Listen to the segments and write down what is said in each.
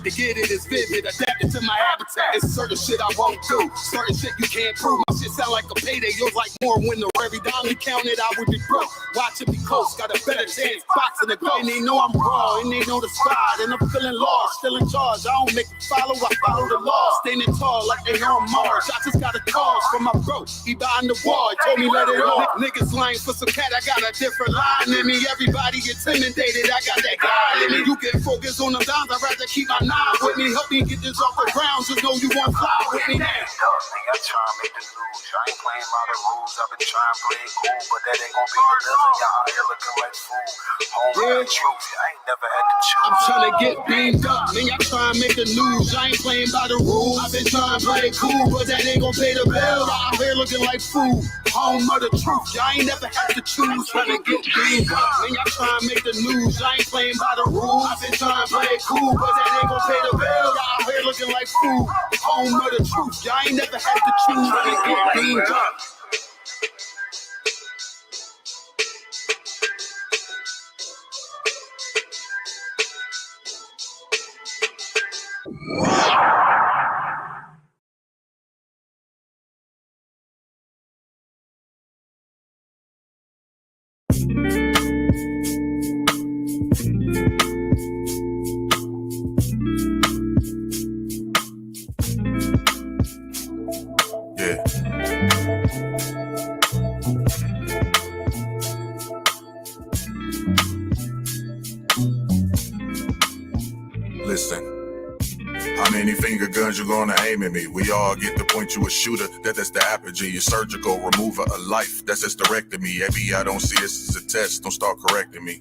To get it is vivid, adapted to my habitat. It's certain shit I won't do, certain shit you can't prove. My shit sound like a payday, yours like more when the every dime you counted, I would be broke. Watch it be close, got a better chance, boxing the go. And they know I'm raw, and they know the squad, and I'm feeling lost, still in charge. I don't make them follow, I follow the law. Standing tall like they on Mars. I just got a call from my bro, he behind the wall, he told me let it off. Niggas lying for some cat, I got a different line in me. Everybody intimidated, I got that guy in me. You can focus on them dimes, I'd rather keep my nine with me. Help me get this off the ground, just know you won't fly with me now. I try to make the news, I ain't playing by the rules. I've been trying to play it cool, but that ain't gonna be the dozen. Y'all out here looking like fools. Home truth, I ain't never had to choose. I'm trying to get beamed up, man, y'all try to make the news. I ain't playing by the rules. I've been trying to play it cool, but that ain't gonna pay the bill. Y'all out here looking like fools. Home of the truth, y'all ain't never had to choose. Trying to get beamed up, man, y'all trying to make the news. I ain't playing by the rules. I've been trying to play it cool, but that ain't gonna pay the bill. Y'all out here looking like fools. Home of the truth, y'all ain't never had to choose. Trying to get beamed up. Listen, how many finger guns you gonna aim at me? We all get to point you a shooter, that's the apogee. Your surgical remover of life, that's hysterectomy. Maybe I don't see this as a test, don't start correcting me.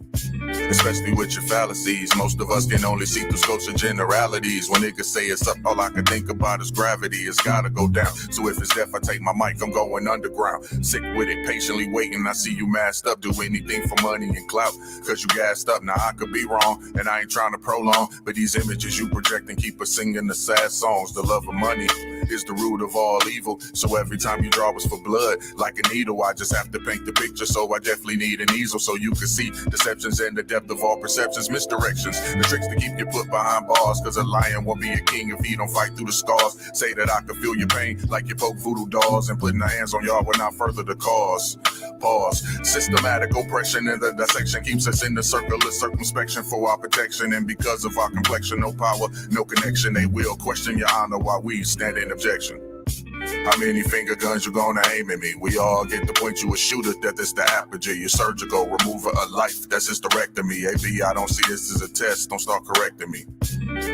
Especially with your fallacies, most of us can only see through scopes of generalities. When niggas say it's up, all I can think about is gravity. It's gotta go down, so if it's death, I take my mic, I'm going underground. Sick with it, patiently waiting, I see you masked up. Do anything for money and clout, cause you gassed up. Now I could be wrong, and I ain't trying to prolong, but these images you project and keep us singing the sad songs. The love of money is the root of all evil, so every time you draw us for blood, like a needle, I just have to paint the picture, so I definitely need an easel, so you can see deceptions and the depth of all perceptions, misdirections, the tricks to keep you put behind bars, cause a lion won't be a king if he don't fight through the scars. Say that I can feel your pain like you poke voodoo dolls, and putting our hands on y'all will not further the cause. Pause. Systematic oppression in the dissection keeps us in the circle of circumspection for our protection, and because of our complexion, no power, no connection, they will question your honor while we stand in objection. How many finger guns you gonna aim at me? We all get to point you a shooter, that is the apogee. Your surgical remover of life, that's hysterectomy. AB, I don't see this as a test, don't start correcting me.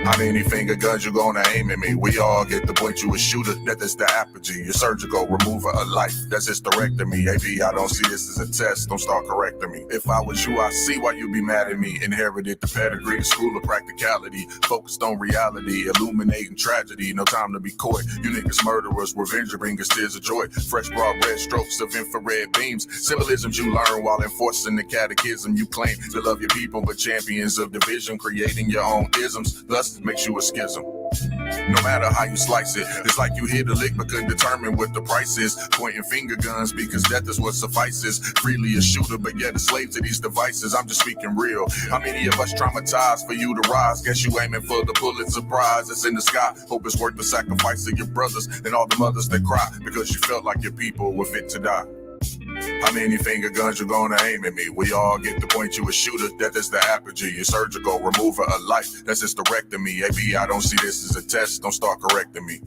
How many finger guns you gonna aim at me? We all get to point you a shooter, that is the apogee. Your surgical remover of life, that's hysterectomy. AB, I don't see this as a test, don't start correcting me. If I was you, I see why you be mad at me. Inherited the pedigree, the school of practicality, focused on reality, illuminating tragedy. No time to be coy, you niggas murderers, revenge bringers, tears of joy. Fresh broad red strokes of infrared beams, symbolisms you learn while enforcing the catechism. You claim to love your people, but champions of division, creating your own isms, thus makes you a schism. No matter how you slice it, it's like you hit a lick but couldn't determine what the price is. Pointing finger guns because death is what suffices. Freely a shooter but yet a slave to these devices. I'm just speaking real. How many of us traumatized for you to rise? Guess you aiming for the Pulitzer Prize that's in the sky. Hope it's worth the sacrifice of your brothers and all the mothers that cry because you felt like your people were fit to die. How many finger guns you gonna aim at me? We all get to point you a shooter, that is the apogee. Your surgical remover of life, that's hysterectomy. AB, I don't see this as a test, don't start correcting me.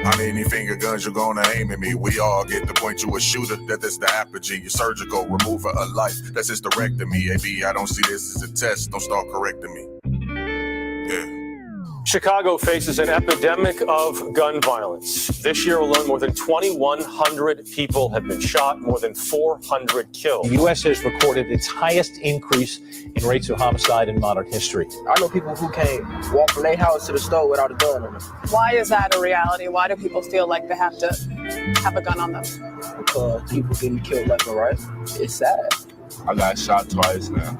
How many finger guns you gonna aim at me? We all get to point you a shooter, that is the apogee. Your surgical remover of life, that's hysterectomy. AB, I don't see this as a test, don't start correcting me. Yeah. Chicago faces an epidemic of gun violence. This year alone, more than 2,100 people have been shot, more than 400 killed. The U.S. has recorded its highest increase in rates of homicide in modern history. I know people who can't walk from their house to the store without a gun on them. Why is that a reality? Why do people feel like they have to have a gun on them? Because people getting killed left and right. It's sad. I got shot twice now.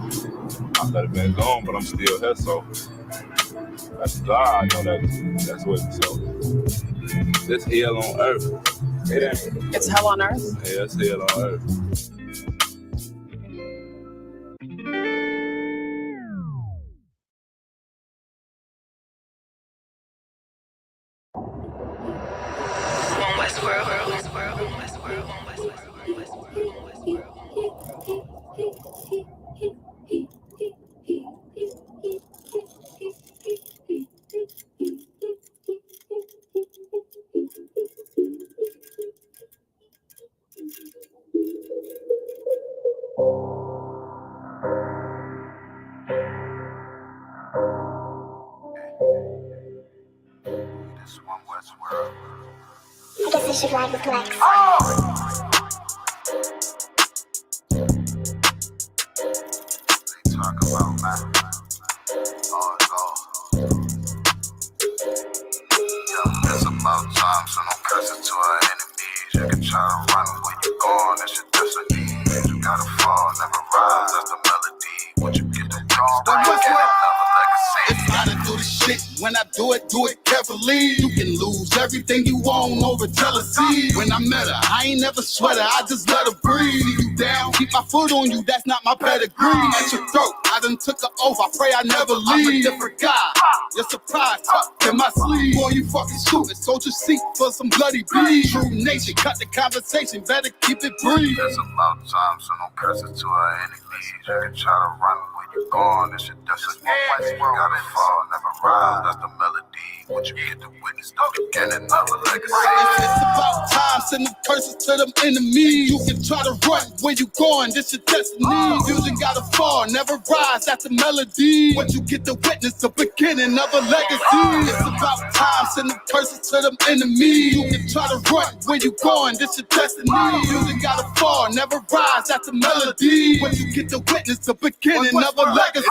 I could have been gone, but I'm still here, so that's God. I know that's what. So this hell on earth. It's hell on earth? Yeah, it's hell on earth. One West World, West World, West World, West World, West World, West World. This one West World. I guess I should ride with Lex. They talk about man. It's about time, so don't curse it to our enemies. You can try to run where you going, that's your destiny. You gotta fall, never rise, that's the melody. What you get to wrong, but you get another legacy. It's how to do the shit. When I do it carefully. You can lose everything you own over jealousy. When I met her, I ain't never sweat her, I just let her breathe. You down, keep my foot on you, that's not my pedigree. At your throat, I done took an oath, I pray I never leave. I'm a different guy, you're surprised, tucked in my sleeve. Boy, you fucking stupid, soldier seat for some bloody beef. True nation, cut the conversation, better keep it brief. It's about time, so don't curse it to our enemies. You can try to run where you going, it's your destiny. You gotta fall, never rise, that's the melody. What you get to witness, the beginning of a legacy. It's about time, send them curses to them enemies. You can try to run where you going, this your destiny. You gotta fall, never rise, that's the melody. What you get to witness, the beginning of a legacy. It's about time, send them curses to them enemies. You can try to run where you going, this your destiny. You gotta fall, never rise, that's the melody. What you get to witness, the beginning of a legacy.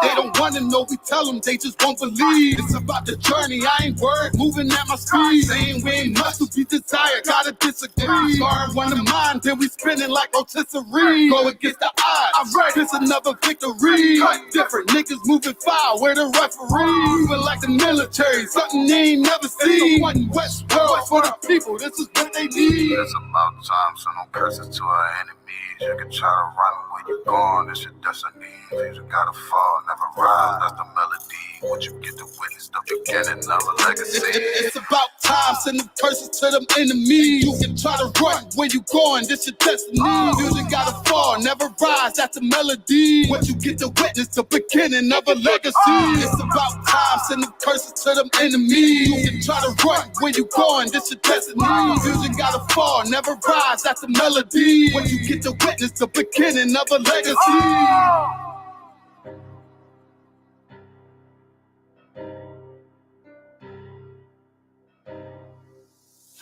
They don't wanna know, we tell them, they just won't believe. It's about the journey, I ain't worried, moving at my speed. Saying we ain't much to be desired, gotta disagree. Scarring one of mine, then we spinning like rotisserie. Go against the odds, I'm ready, it's another victory. Cut different, niggas moving foul, where the referee. Moving like the military, something they ain't never seen. One West World for the people, this is what they need. It's about time, so don't curse it to our enemies. You can try to run where you going, it's your destiny. You gotta fall, never rise, that's the melody. What you get to witness, the beginning of a legacy. It's about time, send them curses to them enemies. You can try to run where you going, this your destiny. You gotta fall, never rise, that's the melody. What you get to witness, the beginning of a legacy. It's about time, send them curses to them enemies. You can try to run where you going, this your destiny. You gotta fall, never rise, that's the melody. What you get to witness, the beginning of a legacy.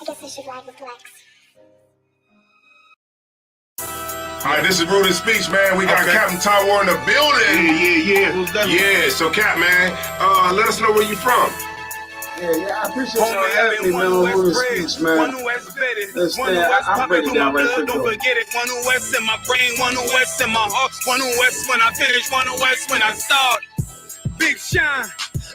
I guess I should ride with Lex. All right, this is Rudy Speech, man. We got Captain Tower in the building. Yeah. So, Cap, man, let us know where you from. Yeah, I appreciate y'all having me, man, on Rudy Speech, man. One who has vetted, Let's one who has I'll break it down right quick. don't forget it. One who West in my brain, one who West in my heart, one who West when I finish, one who West when I start. Big shine.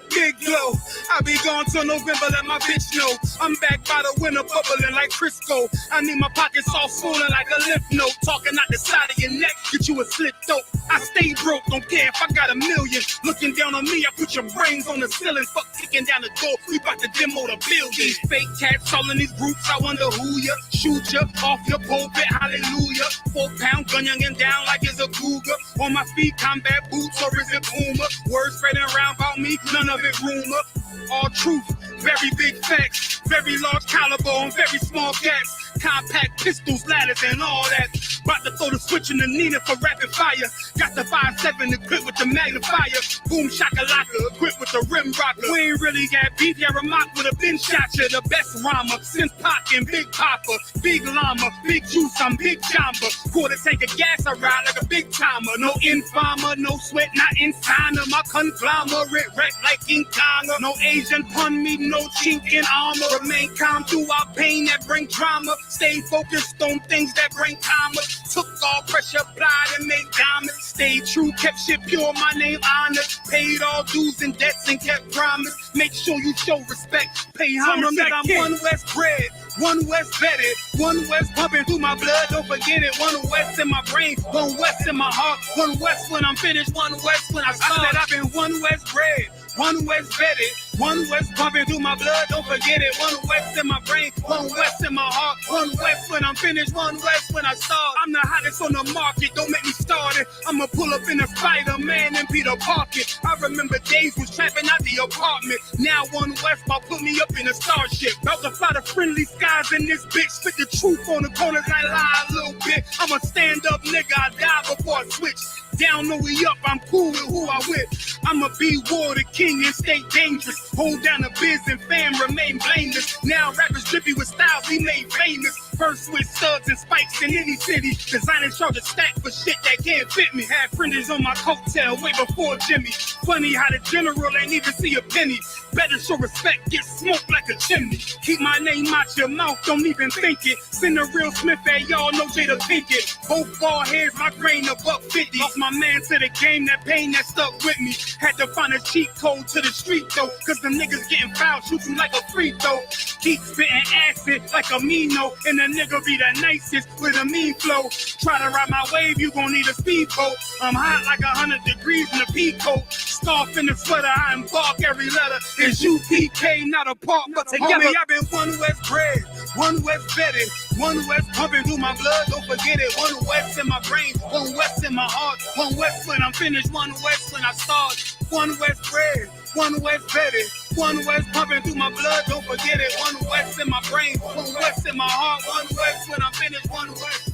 Big glow, I be gone till November, let my bitch know. I'm back by the winter, bubbling like Crisco. I need my pockets all swollen like a lymph node. Talking out the side of your neck, get you a slit throat. I stay broke, don't care if I got $1 million. Looking down on me, I put your brains on the ceiling. Fuck kicking down the door, we bout to demo the building. Fake cats all in these groups, I wonder who ya. Shoot ya, off your pulpit, hallelujah. 4-pound gun youngin' down like it's a cougar. On my feet, combat boots, or is it Puma? Words spreading around about me, none of it rumor. All truth, very big facts. Very large caliber on very small gaps. Compact pistols, ladders, and all that. About to throw the switch in the Nina for rapid fire. Got the 5.7 equipped with the magnifier. Boom shakalaka, equipped with the rim rocker. We ain't really got beef, yeah, Ramak with a bin shot ya. The best rhymer, since Pac and Big Papa. Big llama, big juice, I'm Big Jamba. Quarter tank of gas, I ride like a big timer. No infamer, no sweat, not inside of my conglomerate. Wreck like King Kong. No Asian pun me, no chink in armor. Remain calm throughout pain that bring drama. Stay focused on things that bring karma. Took all pressure, applied and made diamonds. Stayed true, kept shit pure, my name honored. Paid all dues and debts and kept promise. Make sure you show respect. Pay homage, I'm one West bred, one West vetted, one West pumping through my blood, don't forget it. One West in my brain, one West in my heart. One West when I'm finished, one West when I start. I said I've been one West bred, one West vetted, One West pumping through my blood, don't forget it. One West in my brain, one West in my heart. One West when I'm finished, one West when I start. I'm the hottest on the market, don't make me start it. I'ma pull up in a Spider-Man and Peter Parker. I remember days was trapping out the apartment. Now one West about put me up in a starship. About to fly the friendly skies in this bitch. Spit the truth on the corners, I lie a little bit. I'm a stand-up nigga, I die before I switch. Down, no way up, I'm cool with who I with. I'ma be war the king and stay dangerous. Hold down the biz and fam, remain blameless. Now rappers drippy with styles we made famous. First with studs and spikes in any city. Designing charge a stack for shit that can't fit me. Had fringes on my coattail way before Jimmy. Funny how the general ain't even see a penny. Better show respect, get smoked like a chimney. Keep my name out your mouth, don't even think it. Send a real Smith at y'all, no Jada Pinkett. Both ball heads, my grain of $150. Lost my man to the game, that pain that stuck with me. Had to find a cheat code to the street though, cause the niggas getting fouled, shoot you like a free throw. Keep spitting acid like a Mino, and the nigga be the nicest with a mean flow. Try to ride my wave, you gon' need a speedboat. I'm hot like 100 degrees in a peacoat. Scarf in the sweater, I embark every letter. It's UPK, not a part, but together. Homie, I've been one West bred, one West vetted, one West pumping through my blood, don't forget it. One West in my brain, one West in my heart. One West when I'm finished, one West when I start. One West bred, one West vetted, one West pumping through my blood, don't forget it. One West in my brain, one West in my heart. One West when I'm finished, one West.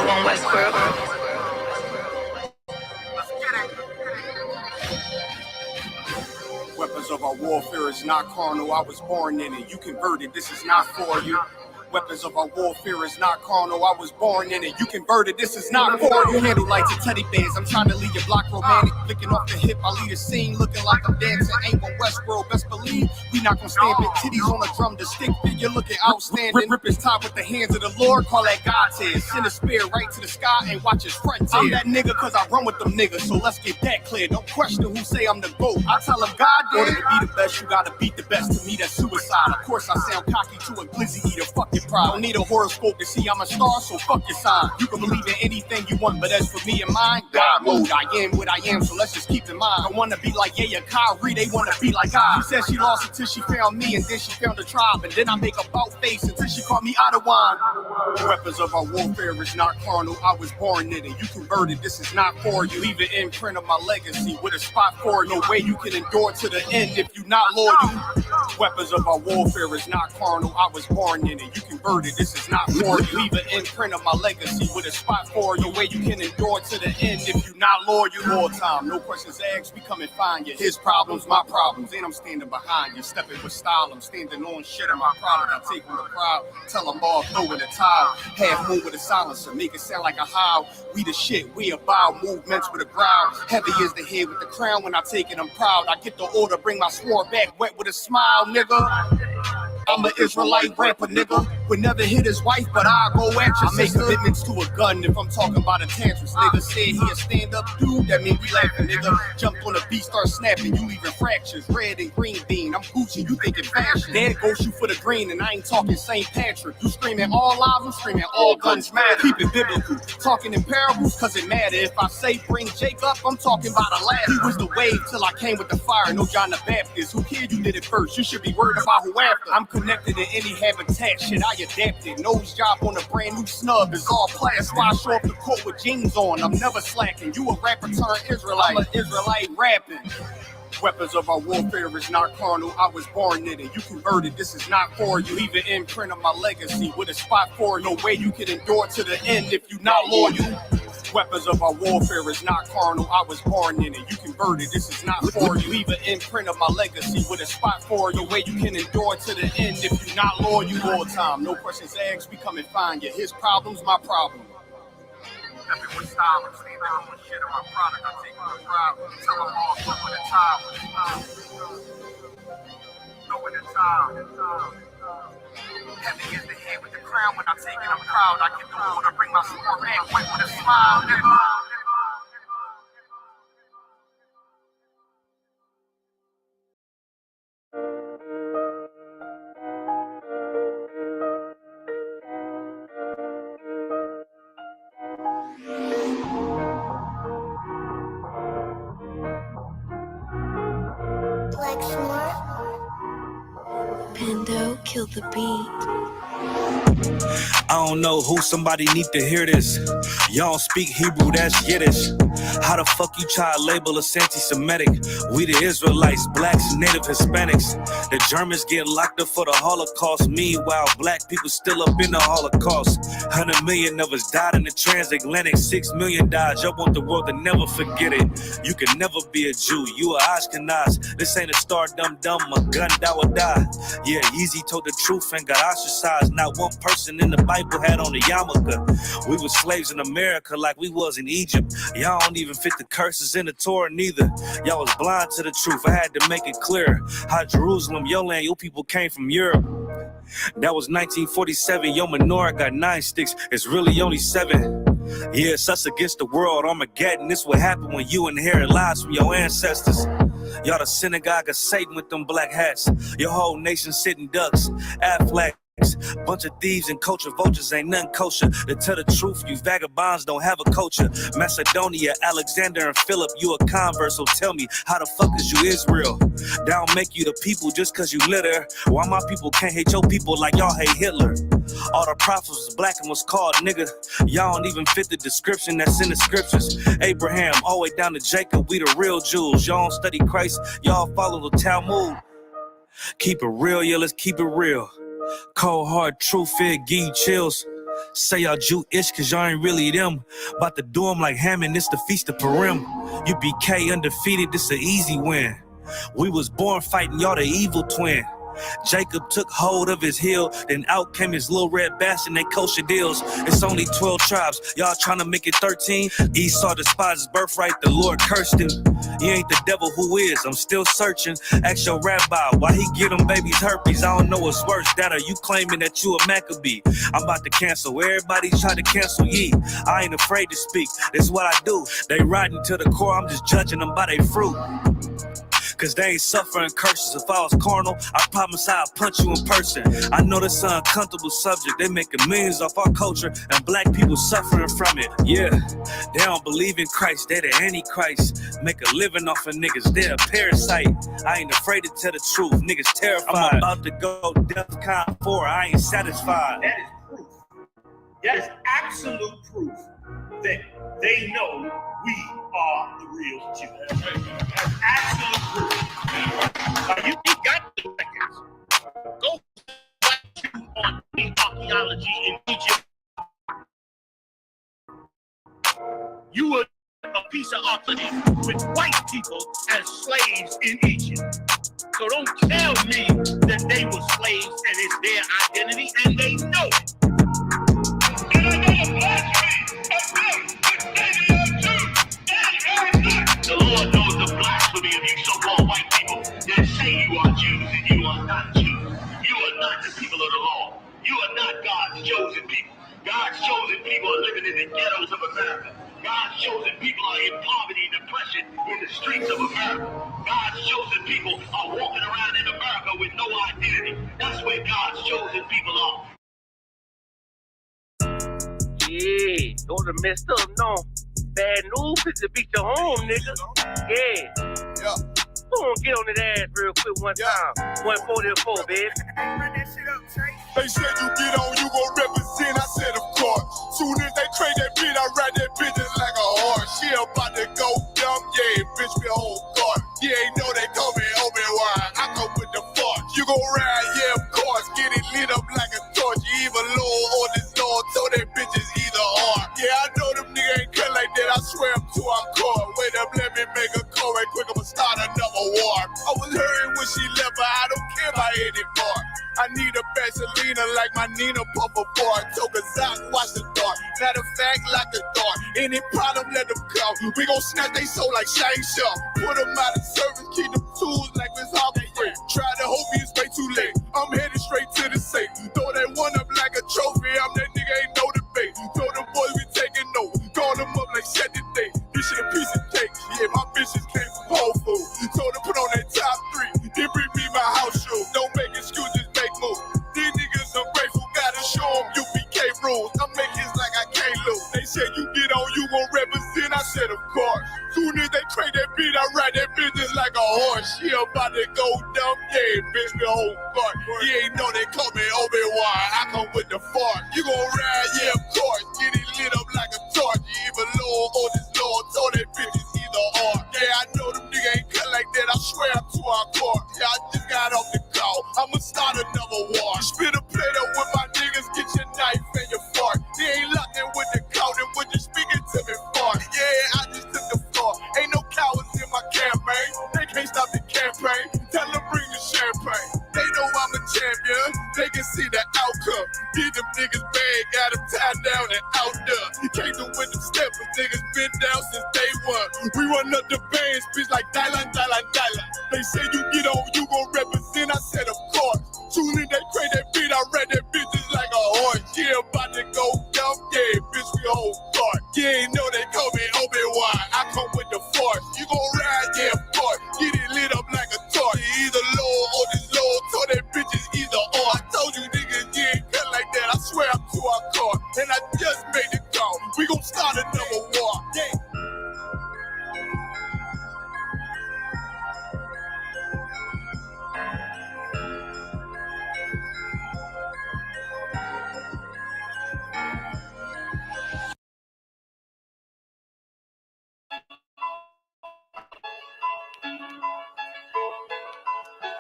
One West World. Weapons of our warfare is not carnal. I was born in it. You converted. This is not for you. Weapons of our warfare is not carnal. I was born in it. You converted. This is not for you. Handle lights and teddy bears. I'm trying to leave your block romantic. Flicking off the hip. I lead a scene looking like I'm dancing. Ain't one Westworld. Best believe we not gonna stand big titties on a drum. The stick figure looking outstanding. Rip his top with the hands of the Lord. Call that God tears. Send a spear right to the sky and watch his front tear. I'm that nigga cause I run with them niggas. So let's get that clear. Don't question who say I'm the GOAT. I tell them God did. Order to be the best, you gotta beat the best. To me that's suicide. Of course I sound cocky to a glizzy eater. Fuck your pride. Don't need a horoscope to see I'm a star, so fuck your sign. You can believe in anything you want, but as for me and mine, God mode. I am what I am, so let's just keep in mind. I wanna be like yeah, Kyrie, they wanna be like I. She said she lost until she found me, and then she found a tribe, and then I make a bout face until she called me out of wine. Weapons of our warfare is not carnal. I was born in it. You converted. This is not for you. Leave an imprint of my legacy with a spot for it. No way you can endure to the end if you're not loyal. Weapons of our warfare is not carnal. I was born in it. You converted. This is not for you. Leave an imprint of my legacy with a spot for it. No way you can endure to the end if you're not loyal. More time, no questions asked. We come and find you. His problems, my problems, and I'm standing behind you. Stepping with style. I'm standing on shit. I'm my product. I take on the crowd. Tell them all throw in the tile. Half moon with a silencer. Make it sound like a howl. We the shit. We about movements with a growl. Heavy is the head with the crown. When I take it, I'm proud. I get the order. Bring my sword back wet with a smile, nigga. I'm an Israelite rapper, nigga. Would never hit his wife, but I'll go at you. I make commitments to a gun if I'm talking about a tantrums. Nigga said he a stand-up dude, that mean we laughing, nigga. Jumped on a beat, start snapping, you leaving fractures. Red and green bean, I'm Gucci, you thinking fashion. Dad go shoot for the green, and I ain't talking St. Patrick. You screaming all lives, I'm screaming all guns matter. Keep it biblical, talking in parables, cause it matter. If I say bring Jake up, I'm talking about a ladder. He was the wave till I came with the fire, no John the Baptist. Who cared you did it first? You should be worried about who after. I'm connected in any habitat, shit I adapted. Nose job on a brand new snub is all plastic. Why I show up the court with jeans on? I'm never slacking. You a rapper turned Israelite. I'm an Israelite rapping. Weapons of our warfare is not carnal. I was born in it. You converted. This is not for you. Leave an imprint of my legacy with a spot for you. No way you can endure to the end if you not loyal. Weapons of our warfare is not carnal. I was born in it. You converted. This is not for you. Leave an imprint of my legacy with a spot for you. Way you can endure to the end. If you're not loyal, you all time. No questions asked. We come and find you. His problem's my problem. Everyone's style, I'm sleeping on one shit on my product. I'm taking my pride. Tell them all, flip with the time. Know when the time. Heavy is the head with the crown. When I take it, I'm proud. I get the water, bring my sport back. Wait with a smile, nigga. Pando, kill the beat. I don't know who somebody need to hear this. Y'all don't speak Hebrew, that's Yiddish. How the fuck you try to label us anti-Semitic? We the Israelites, blacks, native Hispanics. The Germans get locked up for the Holocaust. Meanwhile, black people still up in the Holocaust. 100 million of us died in the transatlantic. 6 million died. Y'all want the world to never forget it. You can never be a Jew. You a Ashkenaz. This ain't a star dum-dum. A gun die or die. Yeah, Yeezy told the truth and got ostracized. Not one person in the Bible had on a yarmulke. We was slaves in America like we was in Egypt. Y'all don't even fit the curses in the Torah neither. Y'all was blind to the truth. I had to make it clear how Jerusalem, your land, your people came from Europe. That was 1947. Your menorah got 9 sticks. It's really only 7. Yeah, it's us against the world. Armageddon. This what happened when you inherit lies from your ancestors. Y'all the synagogue of Satan with them black hats. Your whole nation sitting ducks. Affleck. Bunch of thieves and culture vultures ain't nothing kosher. To tell the truth, you vagabonds don't have a culture. Macedonia, Alexander, and Philip, you a convert, so tell me, how the fuck is you Israel? That don't make you the people just cause you live there. Why my people can't hate your people like y'all hate Hitler? All the prophets was black and was called nigga. Y'all don't even fit the description that's in the scriptures. Abraham, all the way down to Jacob, we the real Jews. Y'all don't study Christ, y'all follow the Talmud. Keep it real, yeah, let's keep it real. Cold hard truth, it give you chills. Say y'all Jewish cause y'all ain't really them. About to do them like Hammond, it's the Feast of Purim. You BK undefeated, this an easy win. We was born fighting, y'all the evil twin. Jacob took hold of his heel, then out came his little red bastard and they kosher deals. It's only 12 tribes, y'all trying to make it 13. Esau despised his birthright, the Lord cursed him. He ain't the devil, who is? I'm still searching. Ask your rabbi why he get them babies herpes. I don't know what's worse, that or you claiming that you a Maccabee. I'm about to cancel, everybody try to cancel ye. I ain't afraid to speak, that's what I do. They riding to the core, I'm just judging them by their fruit. Cause they ain't suffering curses. If I was carnal, I promise I'd punch you in person. I know this an uncomfortable subject. They making millions off our culture and black people suffering from it. Yeah, they don't believe in Christ. They the Antichrist. Make a living off of niggas. They're a parasite. I ain't afraid to tell the truth. Niggas terrified. I'm about to go DEFCON 4. I ain't satisfied. That is proof. That is absolute proof that they know we are the real Jews. That's absolute proof. You got the records. Go back on archaeology in Egypt. You were a piece of archaeology with white people as slaves in Egypt. So don't tell me that they were slaves and it's their identity, and they know it. And I know the blasphemy of them. The Lord knows the blasphemy of you so-called white people that say you are Jews and you are not Jews. You are not the people of the law. You are not God's chosen people. God's chosen people are living in the ghettos of America. God's chosen people are in poverty and depression in the streets of America. God's chosen people are walking around in America with no identity. That's where God's chosen people are. Yeah, those are messed up, no. Bad news is to beat your home, nigga. Yeah. Go on, get on that ass real quick one time. 144, baby. They said you get on, you gon' represent. I said, of course. Soon as they trade that bitch, I ride that bitch just like a horse. She about to go dumb, yeah, bitch, me whole guard. You ain't know they call me Obi-Wan. I come with the force. You gon' ride, yeah, of course. Get it lit up like a torch. You even low on this Lord, so that bitch is either or. Yeah, I know them niggas ain't cut like swear I'm too hardcore. Wait up, let me make a call right quick. I'ma start another war. I was hurting when she left, but I don't care about anymore. I need a Vaselina like my Nina Puffer bar. Took a Zach, watch the dark. Matter of fact, lock the door. Any problem, let them come. We gon' snatch they soul like Shane Shaw. Put them out of service, keep them tools like Miss Harper Free. Try to hope me, it's way too late. I'm headed straight to the safe. Throw that one up like a trophy. I'm that nigga, ain't no debate. Told them boys we taking notes. Call them up like set the date. This shit a piece of cake. Yeah, my bitches came from Whole Foods. Told them put on that top 3. Then bring me my house shoes. Don't make excuses, make moves. These niggas ungrateful, gotta show them UPK rules. I'm making like I can't lose. They said you get on, you gon' represent. I said of course. Soon as they crank that beat, I ride that bitch just like a horse. She about to go dumb, yeah, bitch, the whole court. You ain't know they call me Obi-Wan. I come with the fart. You gon' ride, yeah, of course. Get it lit up like a torch. You even low on this Lord, told that bitch is either or. Yeah, I know them niggas ain't cut like that. I swear I'm too hardcore. Yeah, I just got off the call. I'ma start another war. Spit a plate up with my niggas, get your knife and your fart. They ain't locked in with the count and with you speaking to me fart. Yeah, I just took the floor. Ain't no cowards in my campaign. They can't stop the campaign. Tell them bring the champagne. They know I'm a champion. They can see the outcome. Get them niggas bad, got them tied down and out there. You can't do with them steppers. Niggas been down since day one. We run up the bands, bitch, like Dylan. They say you get on, you gon' represent. I said, of course. Soon as they crank that beat, I read that bitch just like a horse. Yeah, about to go dumb. Yeah, bitch, we whole start. Yeah, ain't know they call me Obi-Wan. I come with the force. You gon' ride, yeah, of course. Get it lit up like a torch. You either low or this low. Told that bitch is either or. I told you niggas, you ain't cut like that. I swear I'm too hardcore. And I just made the call. We gon' start another war. Yeah.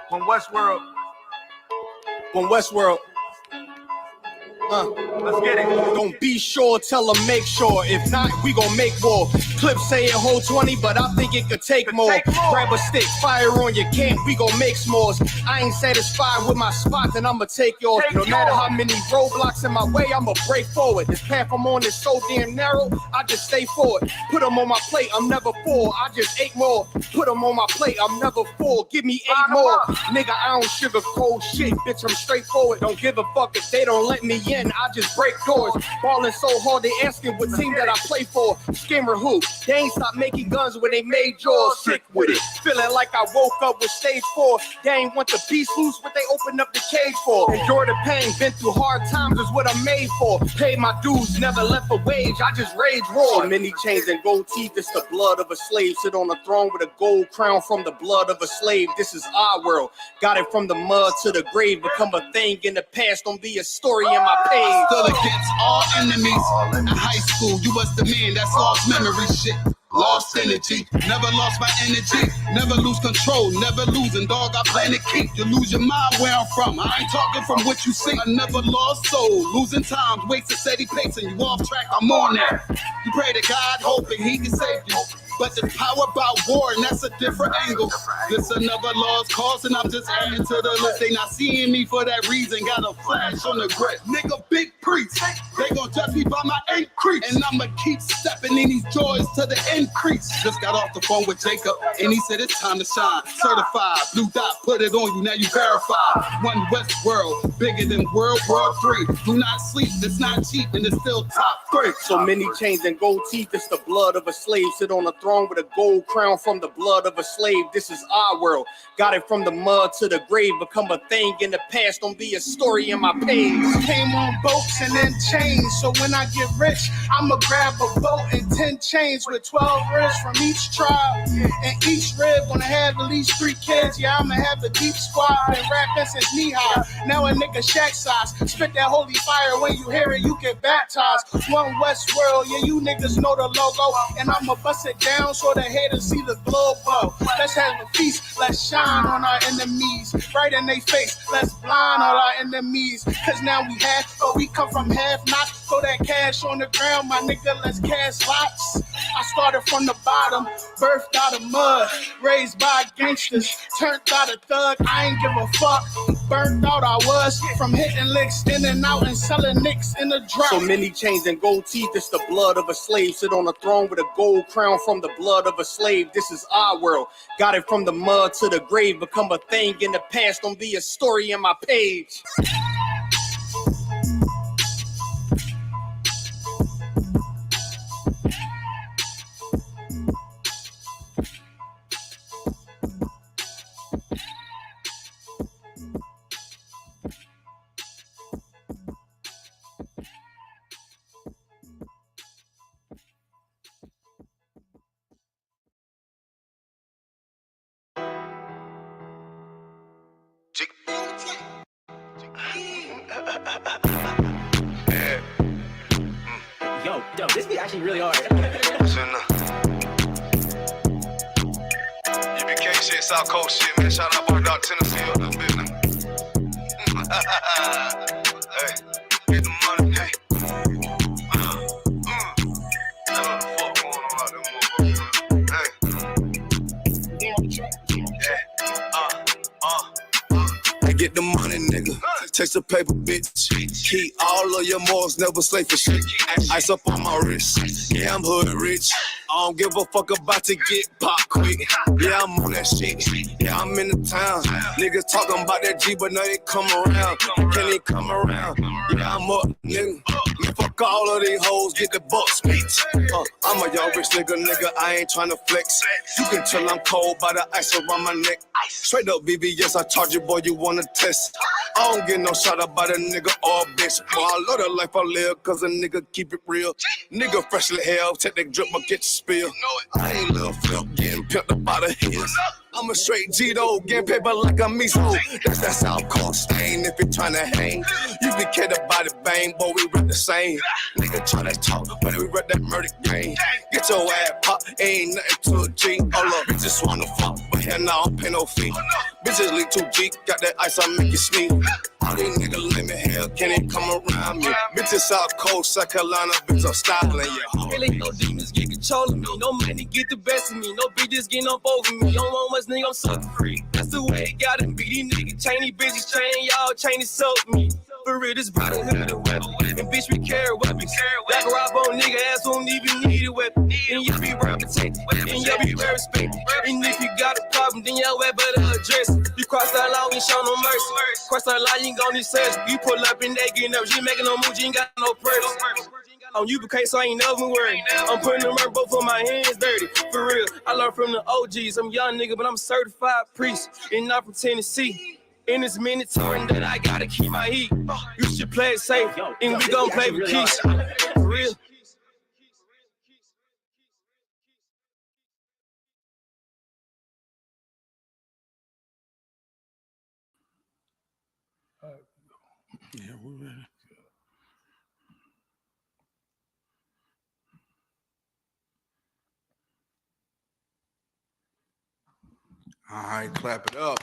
When Westworld. Let's get it. Don't be sure, tell them make sure. If not, we gon' make more. Clips say it hold 20, but I think it could take more. Grab a stick, fire on your camp, we gon' make s'mores. I ain't satisfied with my spot, then I'ma take yours. No matter how many roadblocks in my way, I'ma break forward. This path I'm on is so damn narrow, I just stay forward. Put them on my plate, I'm never full, I just ate more. Put them on my plate, I'm never full, give me 8 more. Nigga, I don't sugarcoat shit, bitch, I'm straightforward. Don't give a fuck if they don't let me in, I just break doors. Ballin' so hard, they asking what team that I play for. Scammer who? They ain't stop making guns when they made yours. Sick with it. Feeling like I woke up with stage 4. They ain't want the beast loose, what they opened up the cage for. Endure the pain, been through hard times is what I'm made for. Paid my dues, never left a wage, I just rage raw. Many chains and gold teeth, it's the blood of a slave. Sit on a throne with a gold crown from the blood of a slave. This is our world. Got it from the mud to the grave. Become a thing in the past, don't be a story in my page. Still against all enemies. In high school, you was the man that's lost memory shit. Lost energy, never lost my energy. Never lose control, never losing, dog. I plan to keep you lose your mind where I'm from. I ain't talking from what you see. I never lost soul, losing time, wasting steady pace, and you off track. I'm on that. You pray to God, hoping He can save you. But the power about war, and that's a different angle. This another lost cause, and I'm just adding to the list. They not seeing me for that reason. Got a flash on the grip. Nigga, big priest. They gon' judge me by my increase. And I'ma keep stepping in these joys to the increase. Just got off the phone with Jacob, and he said it's time to shine. Certified, blue dot, put it on you, now you verified. One West world, bigger than World War III. Do not sleep, it's not cheap, and it's still top 3. So many chains and gold teeth, it's the blood of a slave. Sit on a throne with a gold crown from the blood of a slave. This is our world. Got it from the mud to the grave. Become a thing in the past, don't be a story in my page. Came on boats and then chains. So when I get rich, I'ma grab a boat and 10 chains with 12 ribs from each tribe. And each rib gonna have at least 3 kids. Yeah, I'ma have a deep squad. Been rapping since knee high. Now a nigga shack size. Spit that holy fire. When you hear it, you get baptized. One West world, yeah, you niggas know the logo. And I'ma bust it down so the haters see the globe up. Let's have a feast, let's shine on our enemies. Right in their face, let's blind all our enemies. Cause now we have, but we come from half not. Throw that cash on the ground, my nigga, let's cash lot. shots. I started from the bottom, birthed out of mud, raised by gangsters, turned out a thug. I ain't give a fuck. Burnt out I was from hitting licks in and out and selling nicks in the drought. So many chains and gold teeth, it's the blood of a slave. Sit on a throne with a gold crown from the blood of a slave. This is our world. Got it from the mud to the grave. Become a thing in the past, don't be a story in my page. Yo, this be actually really hard. UBK shit, South Coast shit, man. Shout out Bar Tennessee up this business. Hey, get the money, hey. Get the money, nigga. Take the paper, bitch. Keep all of your morals, never slay for shit. Ice up on my wrist. Yeah, I'm hood rich. I don't give a fuck about to get pop quick. Yeah, I'm on that shit. Yeah, I'm in the town. Niggas talking about that G, but now they come around. Can they come around? Yeah, I'm up, nigga. Man, fuck all of these hoes, get the bucks, bitch. I'm a young rich nigga, I ain't tryna flex. You can tell I'm cold by the ice around my neck. Straight up BBS, I charge you, boy, you wanna test. I don't get no shot up by the nigga or bitch. Boy, I love the life I live, cause a nigga keep it real. Nigga freshly hell, take that drip, but get your spill. I ain't little flip, getting pimped up by the hills. I'm a straight G-Do, getting paper like a miso. That's that South Coast stain if you tryna hang. You be cared about it, bang, boy, we rap the same. Nigga tryna talk, but we rap that murder game. Get your ass pop, ain't nothing to a G. All up, bitches wanna fuck, but hell no, I don't pay no fee. Bitches leak 2G, got that ice, I make you sneeze. All these niggas let me hell, can they come around me? Bitches South Coast, South Carolina, bitch, I'm styling, yeah. Really no demons get control of me, no money get the best of me, no bitches getting up over me. Don't want much nigga, I'm sucker free. That's the way it gotta be. These niggas chain, these bitches train, y'all chain is soak me. For real, this brotherhood a weapon. And bitch, we carry weapons. Like a rob on nigga ass won't even need a weapon. And you be represented, and you be very respected. And if you got a problem, then your way better address it. You cross that line, we ain't show no mercy. Cross that line, you ain't gon' need sex. You pull up and they get nervous. You ain't making no move, you ain't got no purse. On UBK, so I ain't never worried. I'm putting them right, both of my hands dirty. For real, I learned from the OGs. I'm a young nigga, but I'm a certified priest. And not from Tennessee. And it's mandatory that I gotta keep my heat. You should play it safe, and we gon' play with keys. For real. Yeah, we're ready. All right, clap it up.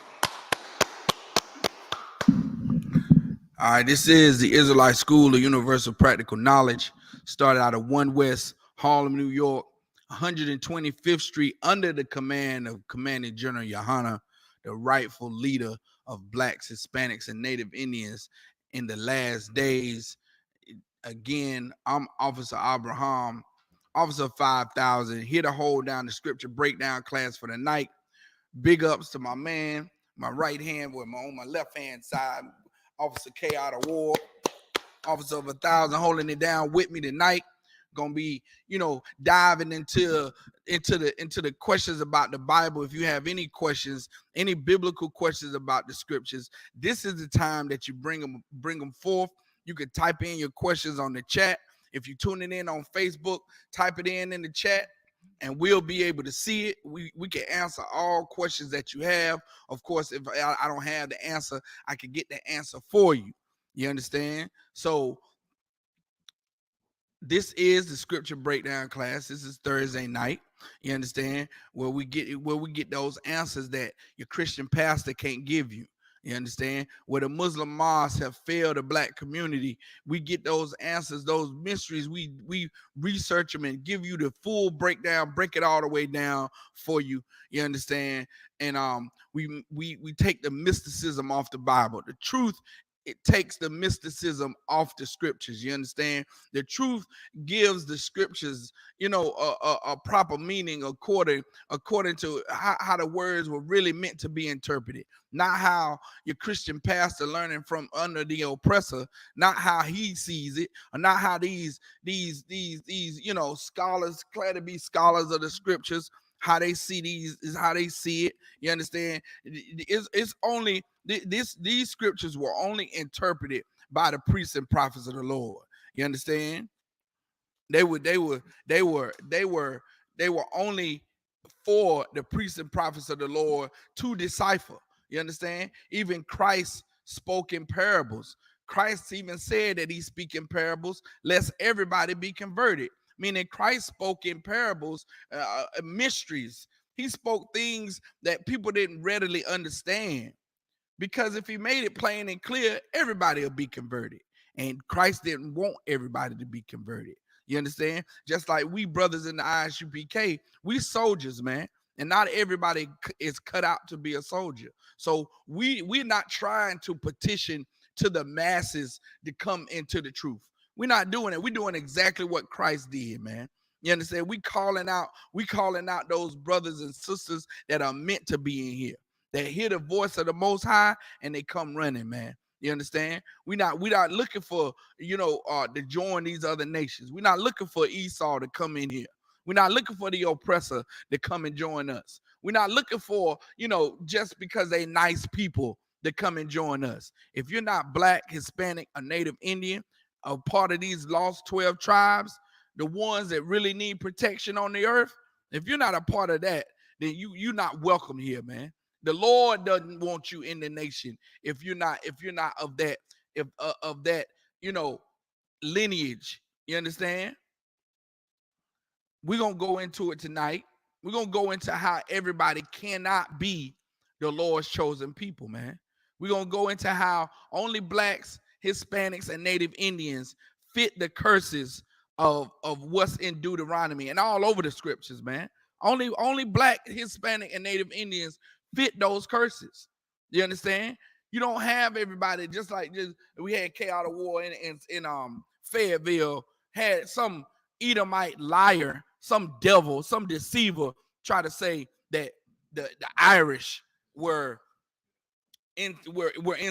All right, this is the Israelite School of Universal Practical Knowledge. Started out of 1 West Harlem, New York, 125th Street, under the command of Commanding General Yohana, the rightful leader of Blacks, Hispanics, and Native Indians in the last days. Again, I'm Officer Abraham, Officer 5000, here to hold down the scripture breakdown class for the night. Big ups to my man, my right hand with on my left hand side, Officer K out of war, Officer of 1000 holding it down with me tonight. Gonna be, diving into the questions about the Bible. If you have any questions, any biblical questions about the scriptures, this is the time that you bring them forth. You can type in your questions on the chat. If you're tuning in on Facebook, type it in the chat, and we'll be able to see it. We can answer all questions that you have. Of course, if I don't have the answer, I can get the answer for you. You understand? So this is the scripture breakdown class. This is Thursday night. You understand? Where we get those answers that your Christian pastor can't give you. You understand? Where the Muslim mosques have failed the black community, we get those answers, those mysteries. We research them and give you the full breakdown, break it all the way down for you. You understand? And we take the mysticism off the Bible. The truth, it takes the mysticism off the scriptures. You understand? The truth gives the scriptures, a proper meaning according to how the words were really meant to be interpreted. Not how your Christian pastor learning from under the oppressor, not how he sees it, or not how these scholars, glad to be scholars of the scriptures, how they see these is how they see it. You understand? It's only these scriptures were only interpreted by the priests and prophets of the Lord. You understand? They were only for the priests and prophets of the Lord to decipher. You understand? Even Christ spoke in parables. Christ even said that he speak in parables lest everybody be converted. Meaning Christ spoke in parables, mysteries. He spoke things that people didn't readily understand. Because if he made it plain and clear, everybody will be converted. And Christ didn't want everybody to be converted. You understand? Just like we brothers in the Isupk, we soldiers, man. And not everybody is cut out to be a soldier. So we're not trying to petition to the masses to come into the truth. We're not doing it. We're doing exactly what Christ did, man. You understand? We calling out those brothers and sisters that are meant to be in here. They hear the voice of the Most High and they come running, man. You understand? We're not looking for, to join these other nations. We're not looking for Esau to come in here. We're not looking for the oppressor to come and join us. We're not looking for, just because they nice people to come and join us. If you're not Black, Hispanic, or Native Indian, a part of these lost 12 tribes, the ones that really need protection on the earth, if you're not a part of that, then you're not welcome here, man. The Lord doesn't want you in the nation if you're not of that, lineage. You understand? We're gonna go into it tonight. We're gonna go into how everybody cannot be the Lord's chosen people, man. We're gonna go into how only Blacks, Hispanics, and Native Indians fit the curses of what's in Deuteronomy and all over the scriptures, man. Only Black, Hispanic, and Native Indians fit those curses. You understand? You don't have everybody just we had chaotic war in Fayetteville, had some Edomite liar, some devil, some deceiver try to say that the Irish were in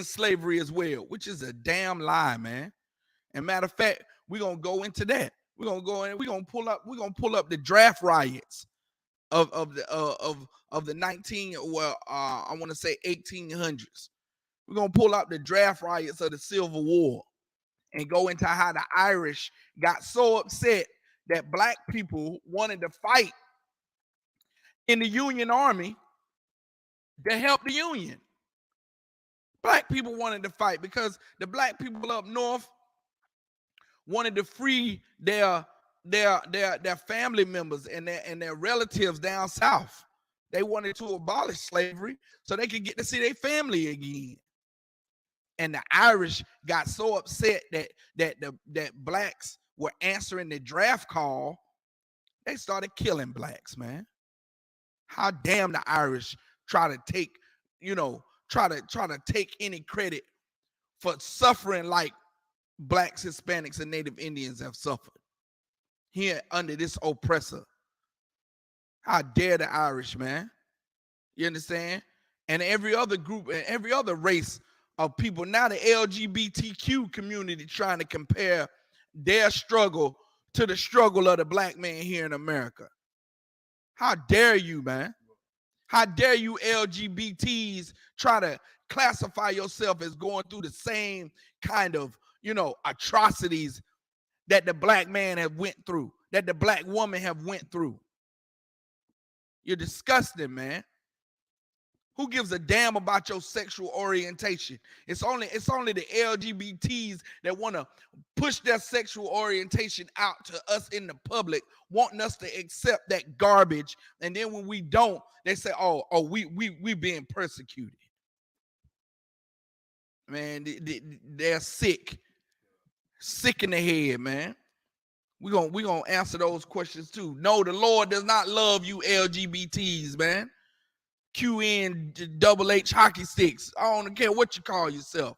slavery as well, which is a damn lie, man. And matter of fact, we're gonna go into that. We're gonna go in. We're gonna pull up the draft riots of the 1800s. We're gonna pull out the draft riots of the Civil War and go into how the Irish got so upset that Black people wanted to fight in the Union Army to help the Union. Black people wanted to fight because the Black people up north wanted to free their family members and their relatives down south. They wanted to abolish slavery so they could get to see their family again. And the Irish got so upset that Blacks were answering the draft call, they started killing Blacks, man. How damn the Irish try to take any credit for suffering like Blacks, Hispanics, and Native Indians have suffered here under this oppressor. How dare the Irish, man? You understand? And every other group and every other race of people, now the LGBTQ community trying to compare their struggle to the struggle of the Black man here in America. How dare you, man? How dare you LGBTs try to classify yourself as going through the same kind of, atrocities that the Black man have went through, that the Black woman have went through. You're disgusting, man. Who gives a damn about your sexual orientation? It's only the LGBTs that want to push their sexual orientation out to us in the public, wanting us to accept that garbage. And then when we don't, they say, "Oh, we being persecuted." Man, they're sick in the head, man. We're gonna answer those questions too. No, the Lord does not love you LGBTs, man. QN hockey sticks. I don't care what you call yourself.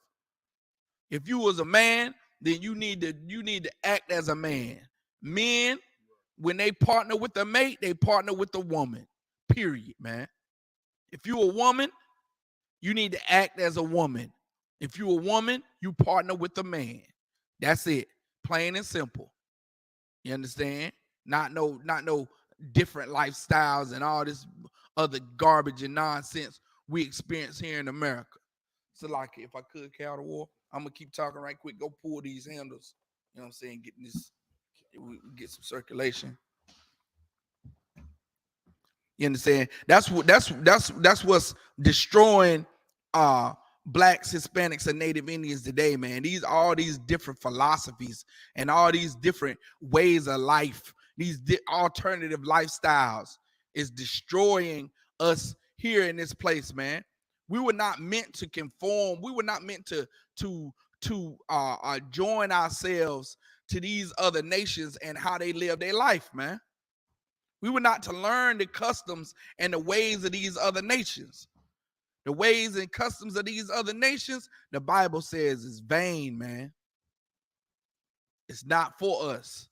If you was a man, then you need to act as a man. Men, when they partner with a mate, they partner with a woman. Period, man. If you a woman, you need to act as a woman. If you a woman, you partner with a man. That's it. Plain and simple. You understand? Not no different lifestyles and all this other garbage and nonsense we experience here in America. So like, if I could, Cal the War, I'm gonna keep talking right quick. Go pull these handles. You know what I'm saying? Getting this, we get some circulation. You understand? That's what's destroying blacks, Hispanics, and Native Indians today, man. All these different philosophies and all these different ways of life, these alternative lifestyles is destroying us here in this place, man. We were not meant to conform. We were not meant to join ourselves to these other nations and how they live their life, man. We were not to learn the customs and the ways of these other nations. The ways and customs of these other nations, the Bible says, is vain, man. It's not for us.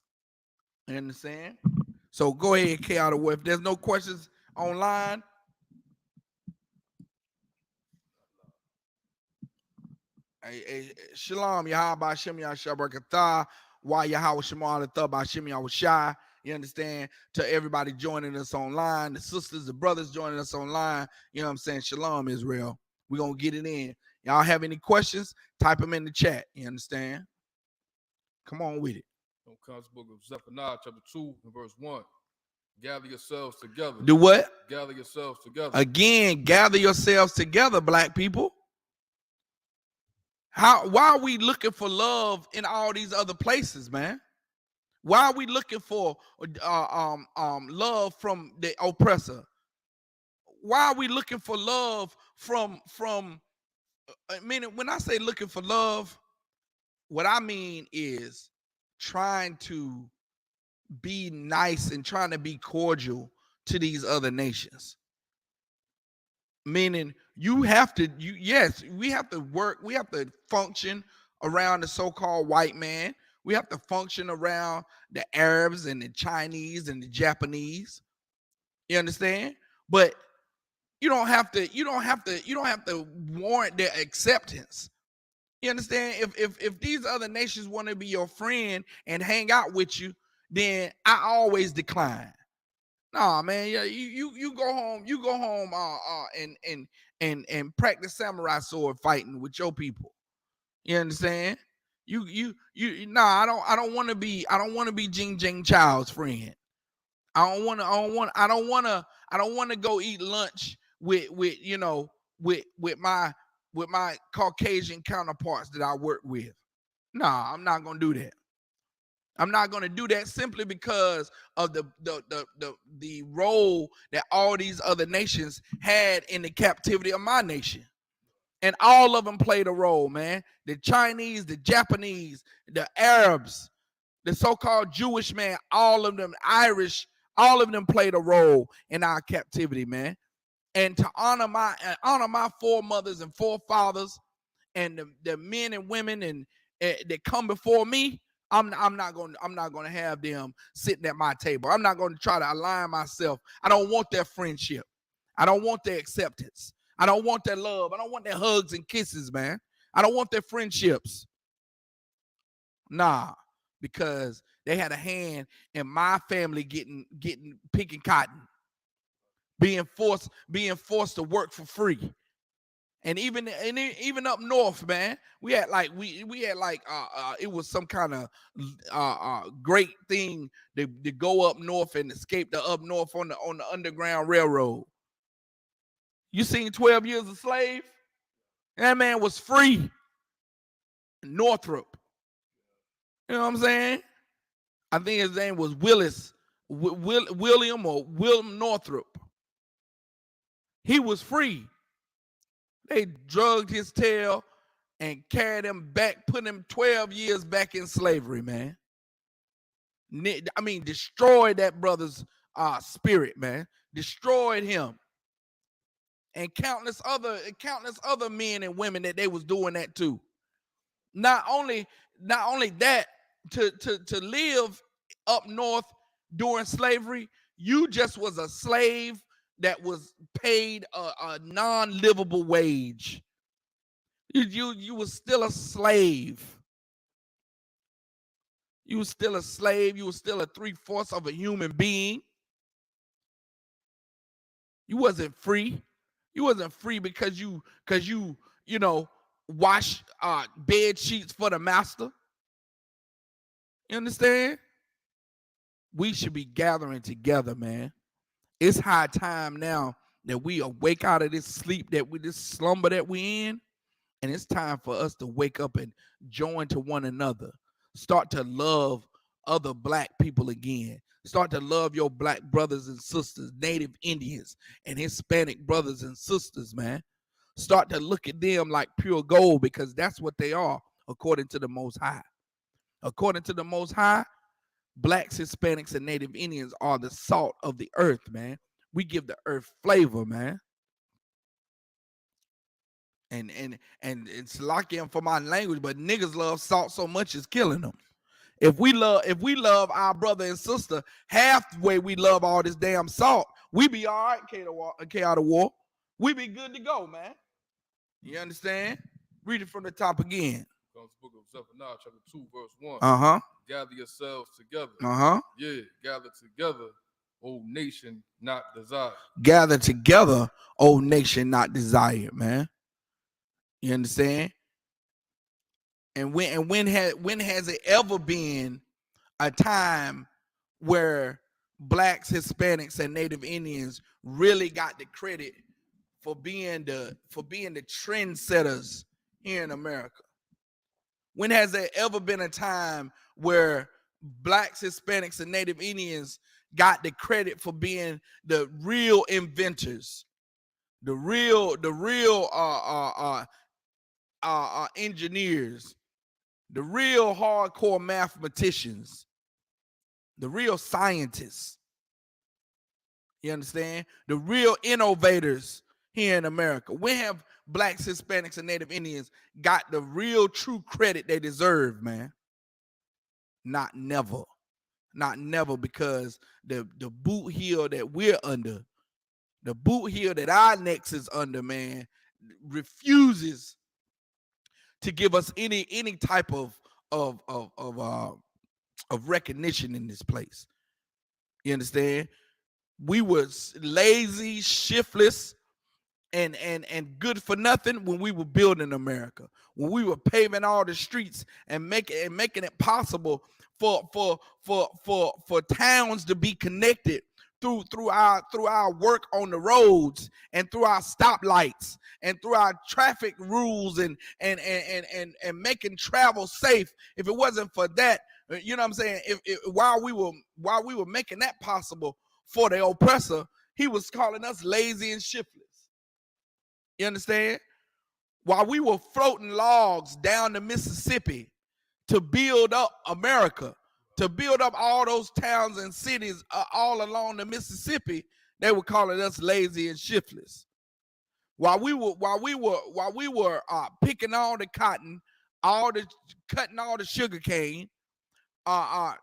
You understand? So go ahead, K out of way. If there's no questions online, Shalom, Yahaba, Shem Yashabrakatah, why Yahweh Shemal Thaba, Shem Yahweh. You understand? To everybody joining us online, the sisters, the brothers joining us online, you know what I'm saying? Shalom, Israel. We're going to get it in. Y'all have any questions? Type them in the chat. You understand? Come on with it. Comes book of Zephaniah, chapter 2, and verse 1. Gather yourselves together. Do what? Gather yourselves together. Again, gather yourselves together, black people. Why are we looking for love in all these other places, man? Why are we looking for love from the oppressor? Why are we looking for love from I mean, when I say looking for love, what I mean is trying to be nice and trying to be cordial to these other nations. Meaning we have to work, we have to function around the so-called white man. We have to function around the Arabs and the Chinese and the Japanese. You understand? But you don't have to warrant their acceptance. You understand? If these other nations want to be your friend and hang out with you, then I always decline. Nah, man, yeah, you go home and practice samurai sword fighting with your people. You understand? I don't want to be Jing Jing Chow's friend. I don't want to go eat lunch with my Caucasian counterparts that I work with. Nah, I'm not gonna do that. I'm not gonna do that simply because of the role that all these other nations had in the captivity of my nation. And all of them played a role, man. The Chinese, the Japanese, the Arabs, the so-called Jewish man, all of them, Irish, all of them played a role in our captivity, man. And to honor my foremothers and forefathers and the men and women and that come before me, I'm not gonna have them sitting at my table. I'm not gonna try to align myself. I don't want their friendship. I don't want their acceptance. I don't want their love. I don't want their hugs and kisses, man. I don't want their friendships. Nah, because they had a hand in my family getting picking cotton, being forced to work for free. And even up north, man, we had it was some kind of great thing to go up north and escape the up north on the Underground Railroad. You seen 12 Years a Slave? That man was free. Northrop. You know what I'm saying? I think his name was William Northrop. He was free. They drugged his tail and carry them back, put them 12 years back in slavery, man. I mean, destroyed that brother's spirit, man. Destroyed him. And countless other men and women that they was doing that to. Not only that, to live up north during slavery, you just was a slave that was paid a non-livable wage. You was still a slave. You was still a slave. You was still a 3/4 of a human being. You wasn't free. You wasn't free because you wash bed sheets for the master. You understand? We should be gathering together, man. It's high time now that we awake out of this sleep, this slumber that we in, and it's time for us to wake up and join to one another. Start to love other black people again. Start to love your black brothers and sisters, Native Indians and Hispanic brothers and sisters, man. Start to look at them like pure gold, because that's what they are, according to the Most High. According to the Most High, blacks, Hispanics, and Native Indians are the salt of the earth, man. We give the earth flavor, man. And it's locking for my language, but niggas love salt so much it's killing them. If we love our brother and sister halfway we love all this damn salt, we be all right, K out of war. We be good to go, man. You understand? Read it from the top again. Comes the book of Zephaniah, chapter 2, verse 1. Uh-huh. Gather yourselves together. Uh-huh. Yeah, gather together, O nation not desired. Gather together, O nation not desired, man. You understand? And when has it ever been a time where blacks, Hispanics, and Native Indians really got the credit for being the trendsetters here in America? When has there ever been a time where blacks, Hispanics, and Native Indians got the credit for being the real inventors, the real engineers, the real hardcore mathematicians, the real scientists? You understand? The real innovators here in America. When have blacks, Hispanics, and Native Indians got the real true credit they deserve, man? Not never. Not never, because the boot heel that we're under, the boot heel that our necks is under, man, refuses to give us any type of recognition in this place. You understand? We was lazy, shiftless, and good for nothing when we were building America. When we were paving all the streets and making it possible for towns to be connected through our work on the roads and through our stoplights and through our traffic rules and making travel safe. If it wasn't for that, you know what I'm saying? While we were making that possible for the oppressor, he was calling us lazy and shiftless. You understand? While we were floating logs down the Mississippi to build up America, to build up all those towns and cities all along the Mississippi, they were calling us lazy and shiftless. While we were picking all the cotton, cutting all the sugar cane,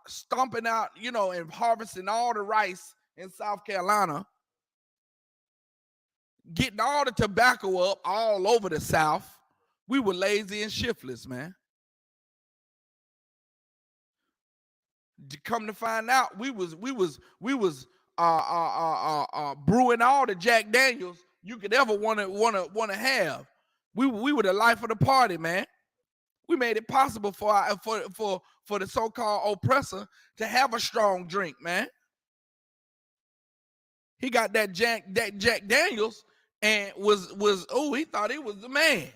stomping out, and harvesting all the rice in South Carolina, getting all the tobacco up all over the South, we were lazy and shiftless, man. Come to find out, we was brewing all the Jack Daniels you could ever want to have. We were the life of the party, man. We made it possible for the so-called oppressor to have a strong drink, man. He got that Jack Daniels and he thought he was the man.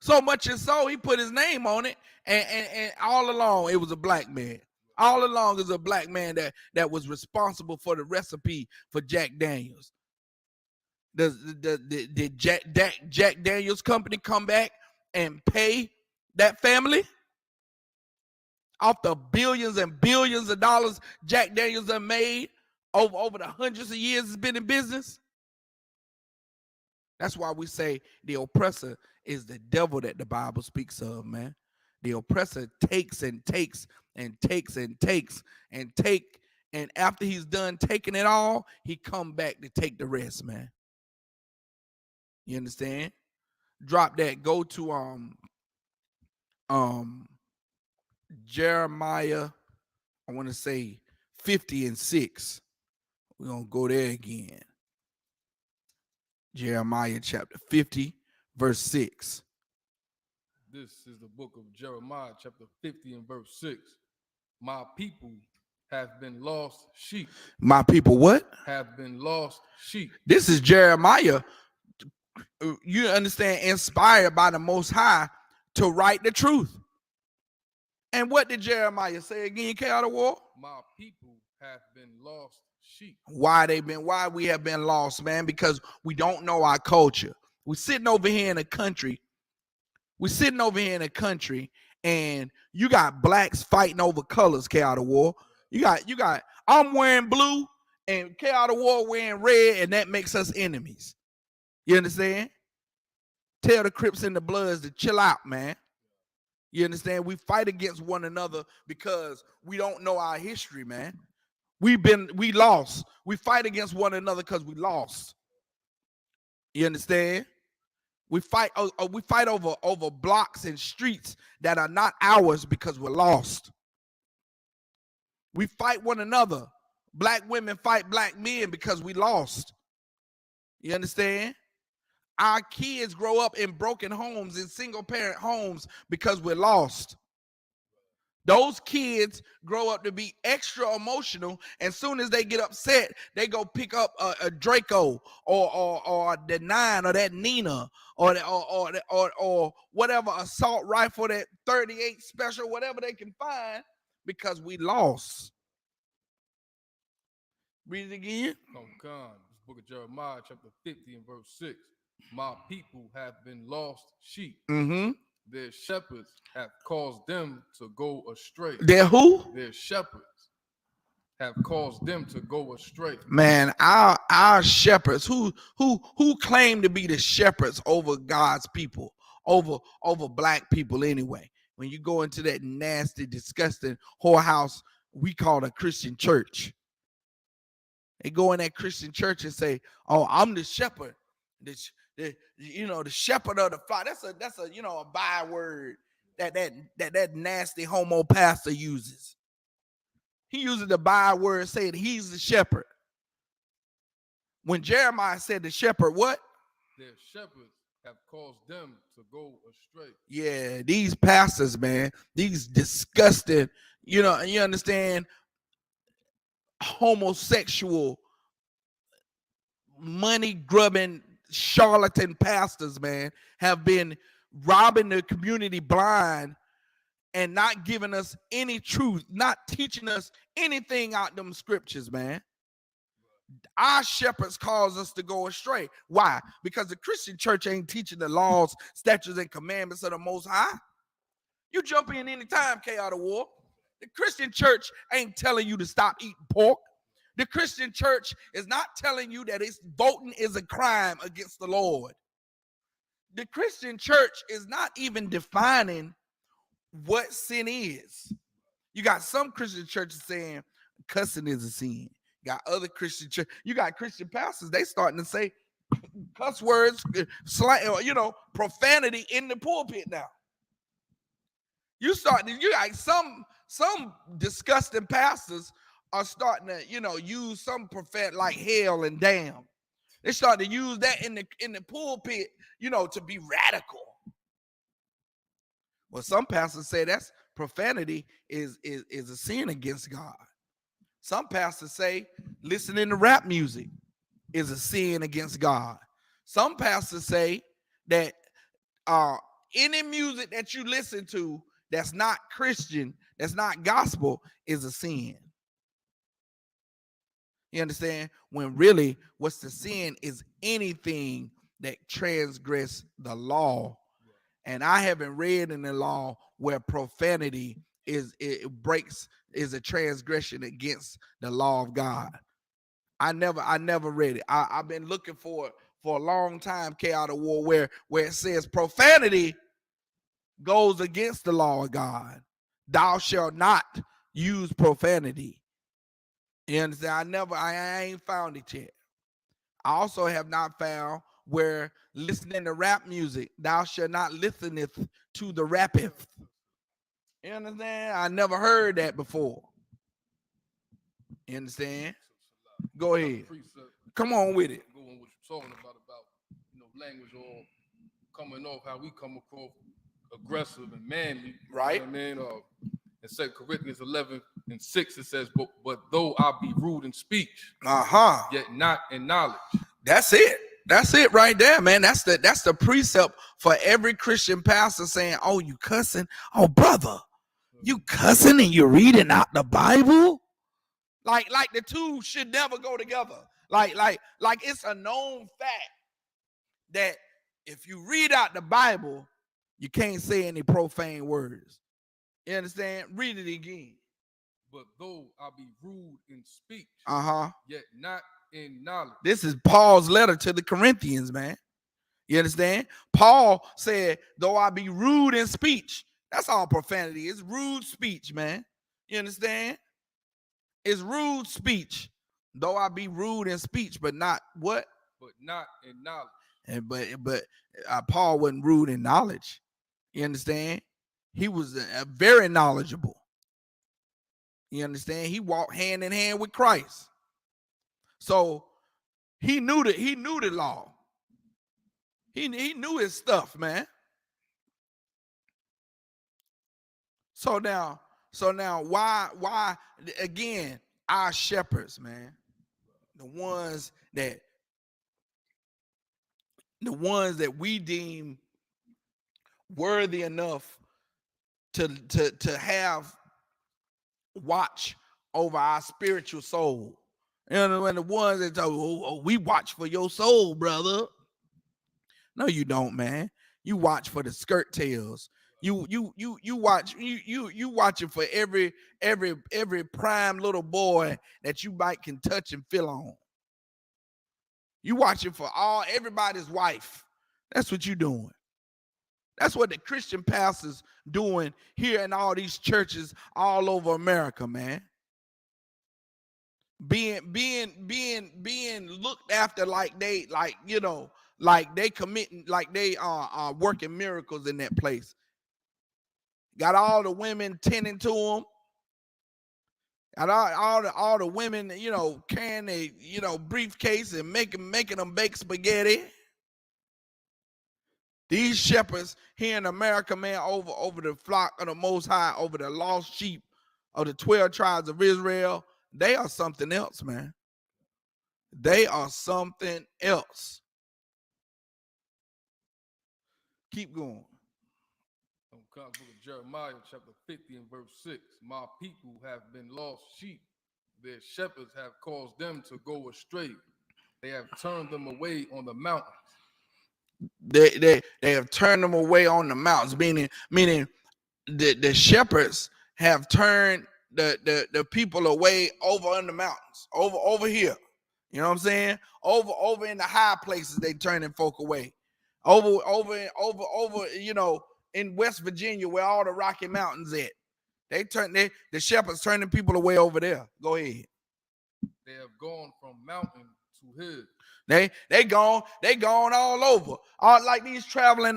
So much and so he put his name on it, and all along it was a black man. All along it was a black man that was responsible for the recipe for Jack Daniels. Did Jack Daniels company come back and pay that family off the billions and billions of dollars Jack Daniels have made over the hundreds of years it's been in business? That's why we say the oppressor is the devil that the Bible speaks of, man. The oppressor takes and takes and takes and takes and take, and after he's done taking it all, he come back to take the rest, man. You understand? Drop that. Go to Jeremiah, I want to say 50:6. We're gonna go there again. Jeremiah chapter 50, verse 6. This is the book of Jeremiah, chapter 50 and verse 6. My people have been lost sheep. My people what? Have been lost sheep. This is Jeremiah, you understand, inspired by the Most High to write the truth. And what did Jeremiah say again, K out of war? My people have been lost sheep. Why we have been lost, man? Because we don't know our culture. We're sitting over here in a country. And you got blacks fighting over colors, K out of war. You got I'm wearing blue and K out of war wearing red, and that makes us enemies. You understand? Tell the Crips and the Bloods to chill out, man. You understand? We fight against one another because we don't know our history, man. We lost. We fight against one another because we lost. You understand? We fight over blocks and streets that are not ours because we're lost. We fight one another. Black women fight black men because we lost. You understand? Our kids grow up in broken homes, in single parent homes because we're lost. Those kids grow up to be extra emotional, and soon as they get upset, they go pick up a Draco or the 9 or that Nina or whatever assault rifle, that 38 special, whatever they can find, because we lost. Read it again. Come on. This book of Jeremiah, chapter 50 and verse 6. My people have been lost sheep. Mm-hmm. Their shepherds have caused them to go astray. Their who? Their shepherds have caused them to go astray. Man, our shepherds, who claim to be the shepherds over God's people, over black people anyway. When you go into that nasty, disgusting whorehouse we call a Christian church, they go in that Christian church and say, "Oh, I'm the shepherd. The shepherd of the flock." That's a a byword that nasty homo pastor uses. He uses the byword saying he's the shepherd. When Jeremiah said the shepherd, what? Their shepherds have caused them to go astray. Yeah, these pastors, man, these disgusting, you understand, homosexual, money grubbing charlatan pastors, man, have been robbing the community blind and not giving us any truth, not teaching us anything out them scriptures, man. Our shepherds cause us to go astray. Why? Because the Christian church ain't teaching the laws, statutes, and commandments of the Most High. You jump in anytime, K out of war. The Christian church ain't telling you to stop eating pork. The Christian church is not telling you that voting is a crime against the Lord. The Christian church is not even defining what sin is. You got some Christian churches saying cussing is a sin. You got other Christian church. You got Christian pastors. They starting to say cuss words, profanity in the pulpit now. You got some disgusting pastors are starting to, use some prophet like hell and damn. They starting to use that in the pulpit, to be radical. Well, some pastors say that's profanity is a sin against God. Some pastors say listening to rap music is a sin against God. Some pastors say that any music that you listen to that's not Christian, that's not gospel, is a sin. You understand? When really what's the sin is anything that transgress the law And I haven't read in the law where profanity is a transgression against the law of God. I never read it. I've been looking for it for a long time, K out of war, where it says profanity goes against the law of God. Thou shalt not use profanity. You understand? I ain't found it yet. I also have not found where listening to rap music, thou shalt not listeneth to the rappeth. You understand? I never heard that before. You understand? Go ahead. Come on with it. Go on what you're talking about language or coming off how we come across aggressive and manly. Right. You know what I mean? In 2 Corinthians 11:6, it says, but though I be rude in speech, yet not in knowledge. That's it. That's it right there, man. That's the precept for every Christian pastor saying, oh, you cussing? Oh, brother, you cussing and you're reading out the Bible? Like the two should never go together. Like it's a known fact that if you read out the Bible, you can't say any profane words. You understand? Read it again. But though I be rude in speech, yet not in knowledge. This is Paul's letter to the Corinthians, man. You understand? Paul said, though I be rude in speech. That's all profanity is. Rude speech, man. You understand? It's rude speech. Though I be rude in speech, but not what? But not in knowledge. And but Paul wasn't rude in knowledge. You understand? He was very knowledgeable. You understand? He walked hand in hand with Christ. So he knew the law. He knew his stuff, man. So now why again, our shepherds, man, the ones that we deem worthy enough to have watch over our spiritual soul. You know, and the ones that tell, oh, we watch for your soul, brother. No, you don't, man. You watch for the skirt tails. You watch you watching for every prime little boy that you might can touch and feel on. You watching for everybody's wife. That's what you doing. That's what the Christian pastors doing here in all these churches all over America, man. Being looked after like they committing, like they are working miracles in that place. Got all the women tending to them. Got all the women, carrying a, briefcase and making them bake spaghetti. These shepherds here in America, man, over the flock of the Most High, over the lost sheep of the 12 tribes of Israel, they are something else, man. They are something else. Keep going. Book of Jeremiah, chapter 50 and verse 6. My people have been lost sheep. Their shepherds have caused them to go astray. They have turned them away on the mountains. They have turned them away on the mountains, meaning the shepherds have turned the people away over on the mountains, over here. You know what I'm saying? Over in the high places, they turning folk away. Over, in West Virginia, where all the Rocky Mountains at. The shepherds turning people away over there. Go ahead. They have gone from mountain to hill. They gone all over. Like these traveling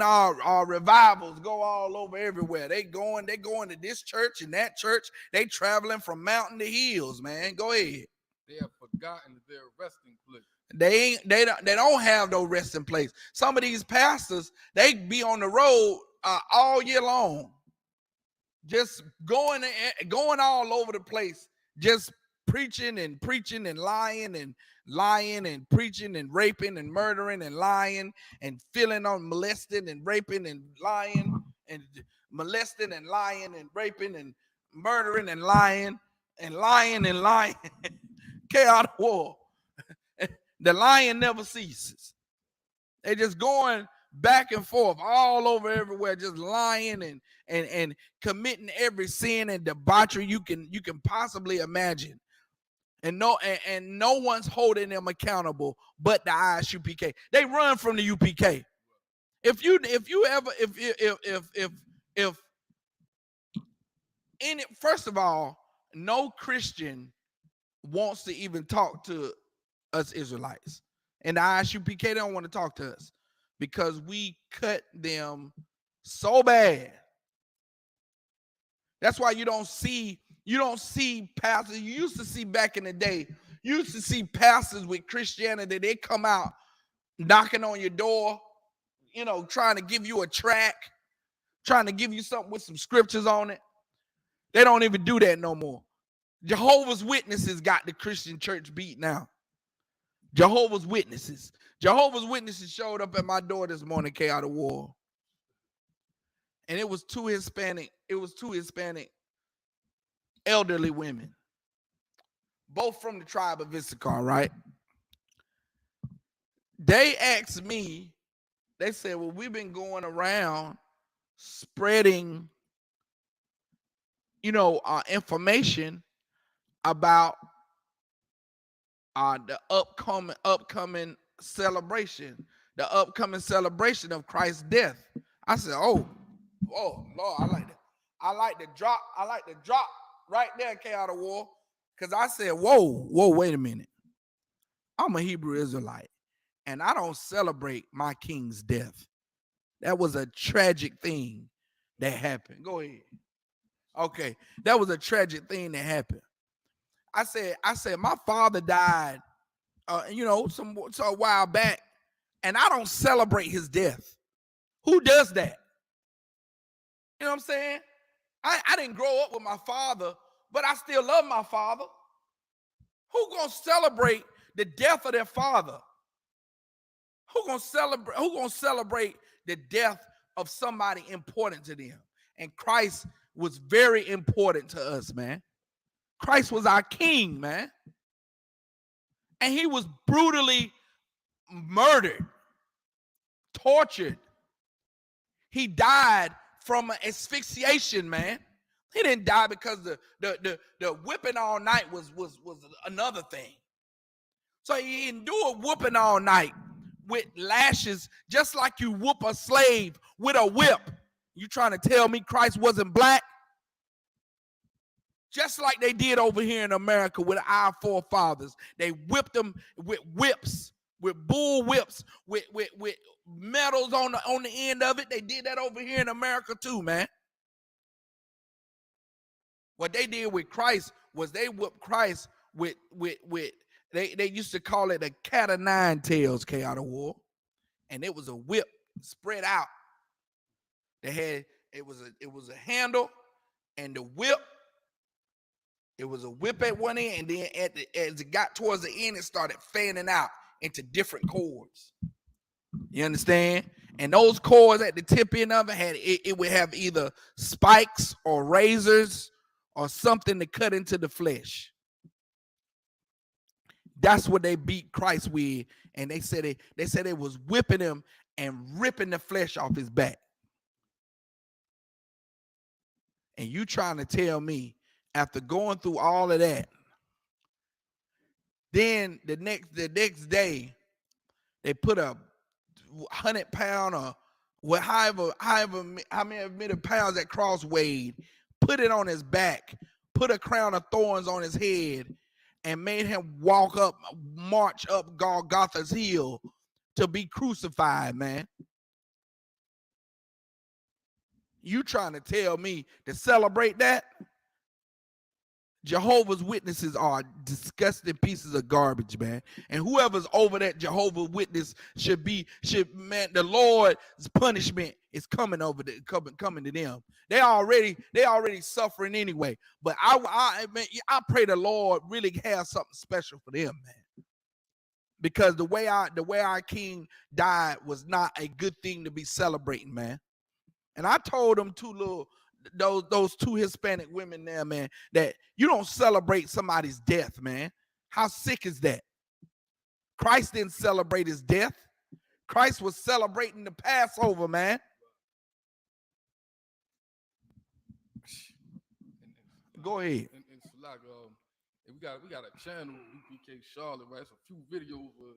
revivals go all over everywhere. They going to this church and that church. They traveling from mountain to hills, man. Go ahead. They have forgotten their resting place. They don't have no resting place. Some of these pastors, they be on the road all year long, just going all over the place, just preaching and lying and preaching and raping and murdering and lying and filling on molesting and raping and lying and molesting and lying and raping and murdering and lying. Chaos war. The lying never ceases. They just going back and forth, all over everywhere, just lying and committing every sin and debauchery you can possibly imagine. And no one's holding them accountable but the Isupk. They run from the UPK. If first of all, no Christian wants to even talk to us Israelites. And the Isupk, they don't want to talk to us because we cut them so bad. That's why you don't see pastors. You used to see back in the day, you used to see pastors with Christianity. They come out knocking on your door, trying to give you a track, trying to give you something with some scriptures on it. They don't even do that no more. Jehovah's Witnesses got the Christian church beat now. Jehovah's Witnesses showed up at my door this morning, out of war. And it was two Hispanic elderly women, both from the tribe of Isupk, right? They asked me, they said, well, we've been going around spreading, information about the upcoming celebration of Christ's death. I said, oh Lord, I like the drop right there, out of war. Because I said, whoa, wait a minute. I'm a Hebrew Israelite, and I don't celebrate my king's death. That was a tragic thing that happened. Go ahead. Okay, that was a tragic thing that happened. I said, my father died, a while back, and I don't celebrate his death. Who does that? You know what I'm saying? I didn't grow up with my father, but I still love my father. Who gonna celebrate the death of their father? Who gonna celebrate the death of somebody important to them? And Christ was very important to us, man. Christ was our king, man. And he was brutally murdered, tortured. He died from asphyxiation, man. He didn't die because the whipping all night was another thing. So he endured whooping all night with lashes, just like you whoop a slave with a whip. You trying to tell me Christ wasn't black? Just like they did over here in America with our forefathers. They whipped them with whips, with bull whips, with metals on the end of it. They did that over here in America too, man. What they did with Christ was they whipped Christ with they used to call it a cat of nine tails, out of war. And it was a whip spread out. It was a handle and the whip. It was a whip at one end, and then as it got towards the end, it started fanning out into different cords. You understand? And those cords at the tip end of it would have either spikes or razors or something to cut into the flesh. That's what they beat Christ with, and they said it was whipping him and ripping the flesh off his back. And you trying to tell me, after going through all of that, then the next day, they put a 100-pound or how many pounds that cross weighed, put it on his back, put a crown of thorns on his head, and made him march up Golgotha's hill to be crucified, man. You trying to tell me to celebrate that? Jehovah's Witnesses are disgusting pieces of garbage, man. And whoever's over that Jehovah's Witness man, the Lord's punishment is coming to them. They already suffering anyway. But I pray the Lord really has something special for them, man. Because the way our king died was not a good thing to be celebrating, man. And I told them those two Hispanic women there, man, that you don't celebrate somebody's death, man. How sick is that? Christ didn't celebrate his death. Christ was celebrating the Passover, man. Go ahead. And it's like we got a channel, UPK Charlotte, right? It's a few videos where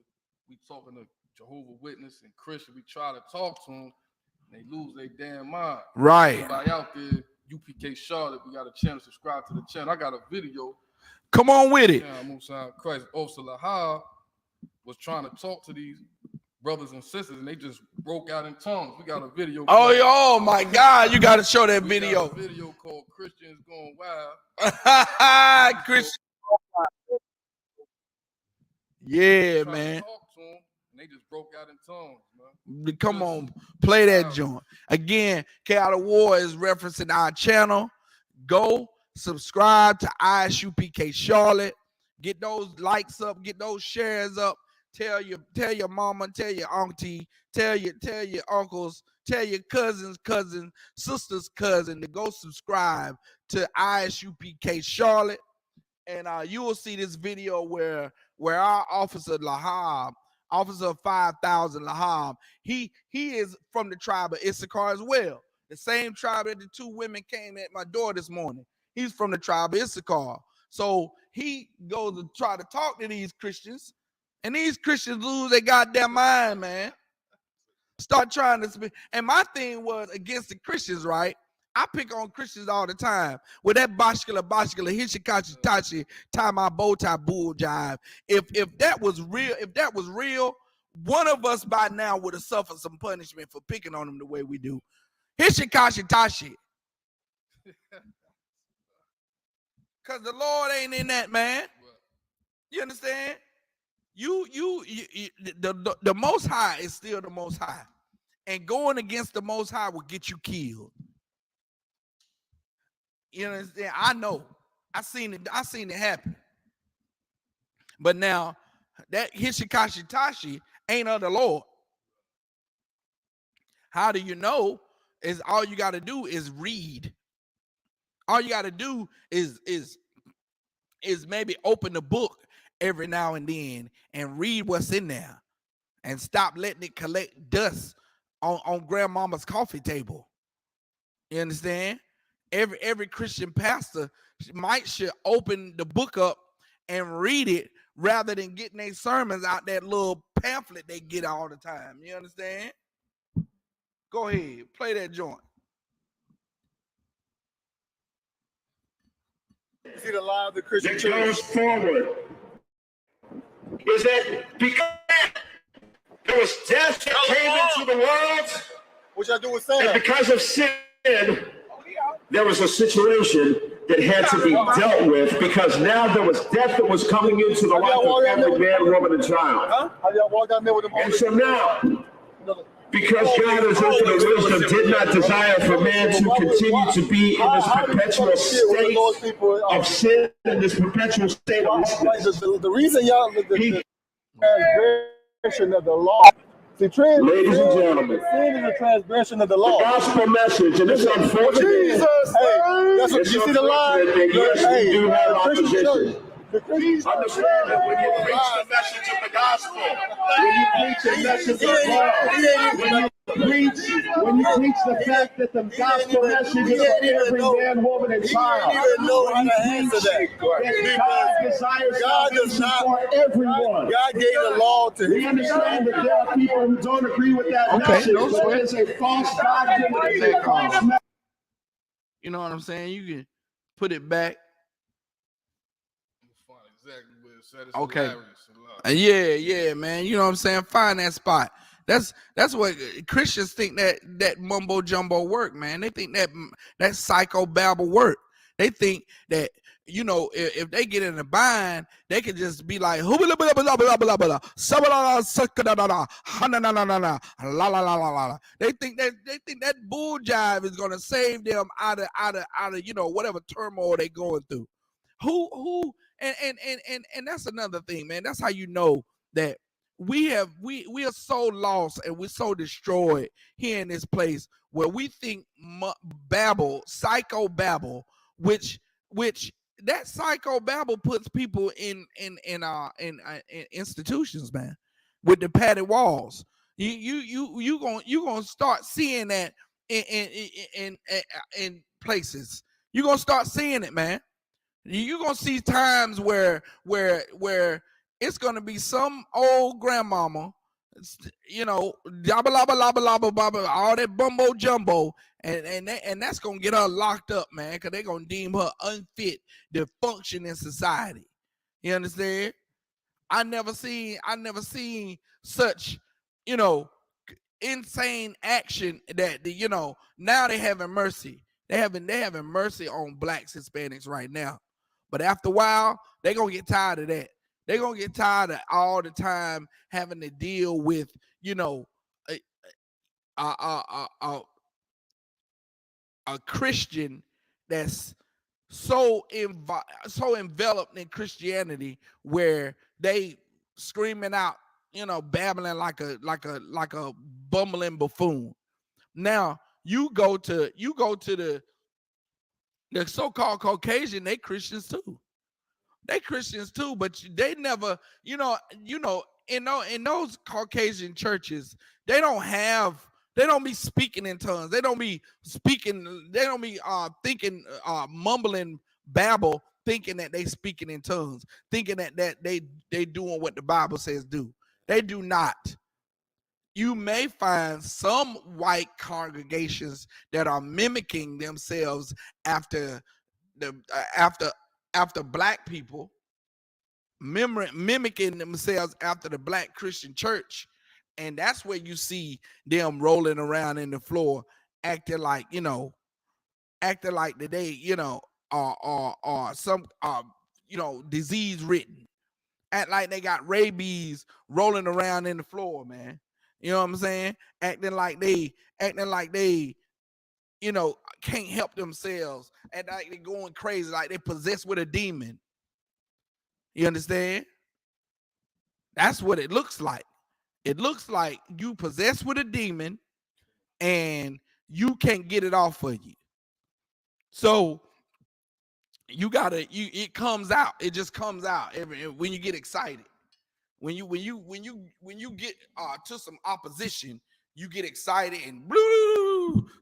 we talking to Jehovah's Witness and Christian. We try to talk to them, and they lose their damn mind. Right. Everybody out there, UPK Charlotte, we got a channel. Subscribe to the channel. I got a video. Come on with it. Yeah, Musa Christ. Officer Lahab was trying to talk to these brothers and sisters, and they just broke out in tongues. We got a video. Oh my God! You got to show that video. Got a video called "Christians Going Wild." Christian. Yeah, man. Talk to them, and they just broke out in tongues, man. Come on, play that joint again. K Out of War is referencing our channel. Go subscribe to ISUPK Charlotte. Get those likes up. Get those shares up. Tell your mama, tell your auntie, tell your uncles, tell your cousins, sisters, cousin to go subscribe to ISUPK Charlotte, and you will see this video where our officer Lahab, officer 5,000 Lahab, he is from the tribe of Issachar as well, the same tribe that the two women came at my door this morning. He's from the tribe of Issachar, so he goes to try to talk to these Christians. And these Christians lose their goddamn mind, man. Start trying to speak. And my thing was against the Christians, right? I pick on Christians all the time. With that bashkala, hishikachi, tachi, tie my bow tie, bull jive. If that was real, one of us by now would have suffered some punishment for picking on them the way we do. Hishikashi, tachi. Because the Lord ain't in that, man. You understand? The Most High is still the Most High, and going against the Most High will get you killed. You understand? I know. I seen it happen. But now that Hishikashi Tashi ain't of the Lord. How do you know? Is all you got to do is read. All you got to do is maybe open the book every now and then and read what's in there and stop letting it collect dust on grandmama's coffee table. You understand? Every Christian pastor should open the book up and read it rather than getting their sermons out that little pamphlet they get all the time. You understand? Go ahead, play that joint. See the line of the Christian that church goes forward is that because there was death that came into the world, what y'all do with Santa? and because of sin, there was a situation that had to be dealt with because now there was death that was coming into the life of every man, woman, and child. How y'all walk down there with them? And so now, because God is infinite wisdom, did not desire for man to continue to be in this perpetual state of sin, in this perpetual state of wickedness. The reason y'all the transgression of the law. See, ladies and gentlemen, sin is a transgression of the law. The gospel message, and it's unfortunate. Jesus, that's what you see the line. Yes, we do have Christian opposition. Understand that when you preach the message of the gospel, when you preach the message of God, when you preach the fact that the gospel message is for every man, woman, and child, God does not for everyone. God gave the law to him. We understand that there are people who don't agree with that message. But it is a false doctrine. It is a false message. You know what I'm saying? You can put it back. Okay. Yeah, man. You know what I'm saying? Find that spot. That's what Christians think that mumbo jumbo work, man. They think that psycho babble work. They think that, you know, if they get in a bind, they can just be like, they think that bull jive is gonna save them out of you know, whatever turmoil they going through. And that's another thing, man. That's how you know that we are so lost and we're so destroyed here in this place where we think psycho babble, which that psycho babble puts people in institutions, man, with the padded walls. You gonna start seeing that in places. You're gonna start seeing it, man. You're gonna see times where it's gonna be some old grandmama, you know, all that bumbo jumbo, and that's gonna get her locked up, man, because they're gonna deem her unfit to function in society. You understand? I never seen such, you know, insane action that now they having mercy. They having mercy on blacks, Hispanics right now. But after a while, they're gonna get tired of that. They're gonna get tired of all the time having to deal with, a Christian that's so enveloped in Christianity where they screaming out, babbling like a bumbling buffoon. Now you go to the so-called Caucasian, they Christians too. But they never, in those Caucasian churches, they don't be speaking in tongues. They don't be thinking, mumbling babble, thinking that they speaking in tongues, thinking that they doing what the Bible says do. They do not. You may find some white congregations that are mimicking themselves after black people, mimicking themselves after the black Christian church. And that's where you see them rolling around in the floor, acting like that they, are some, disease ridden, act like they got rabies, rolling around in the floor, man. You know what I'm saying? Acting like they, can't help themselves, and like they going crazy, like they possessed with a demon. You understand? That's what it looks like. It looks like you possessed with a demon and you can't get it off of you. So it comes out. It just comes out when you get excited. When you get to some opposition, you get excited and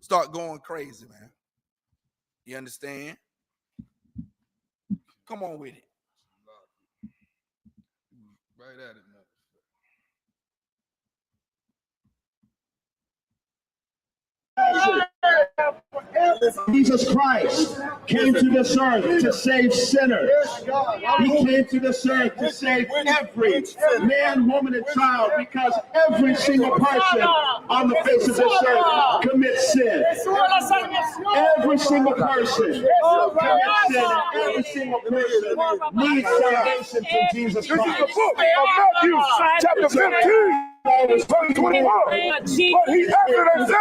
start going crazy, man. You understand? Come on with it. Right at it, man. Jesus Christ came to this earth to save sinners. He came to this earth to save every man, woman, and child, because every single person on the face of this earth commits sin. Every single person commits sin, and every single person needs salvation from Jesus Christ. This is the book of Matthew, chapter 15. Verse 21. But he answered and said,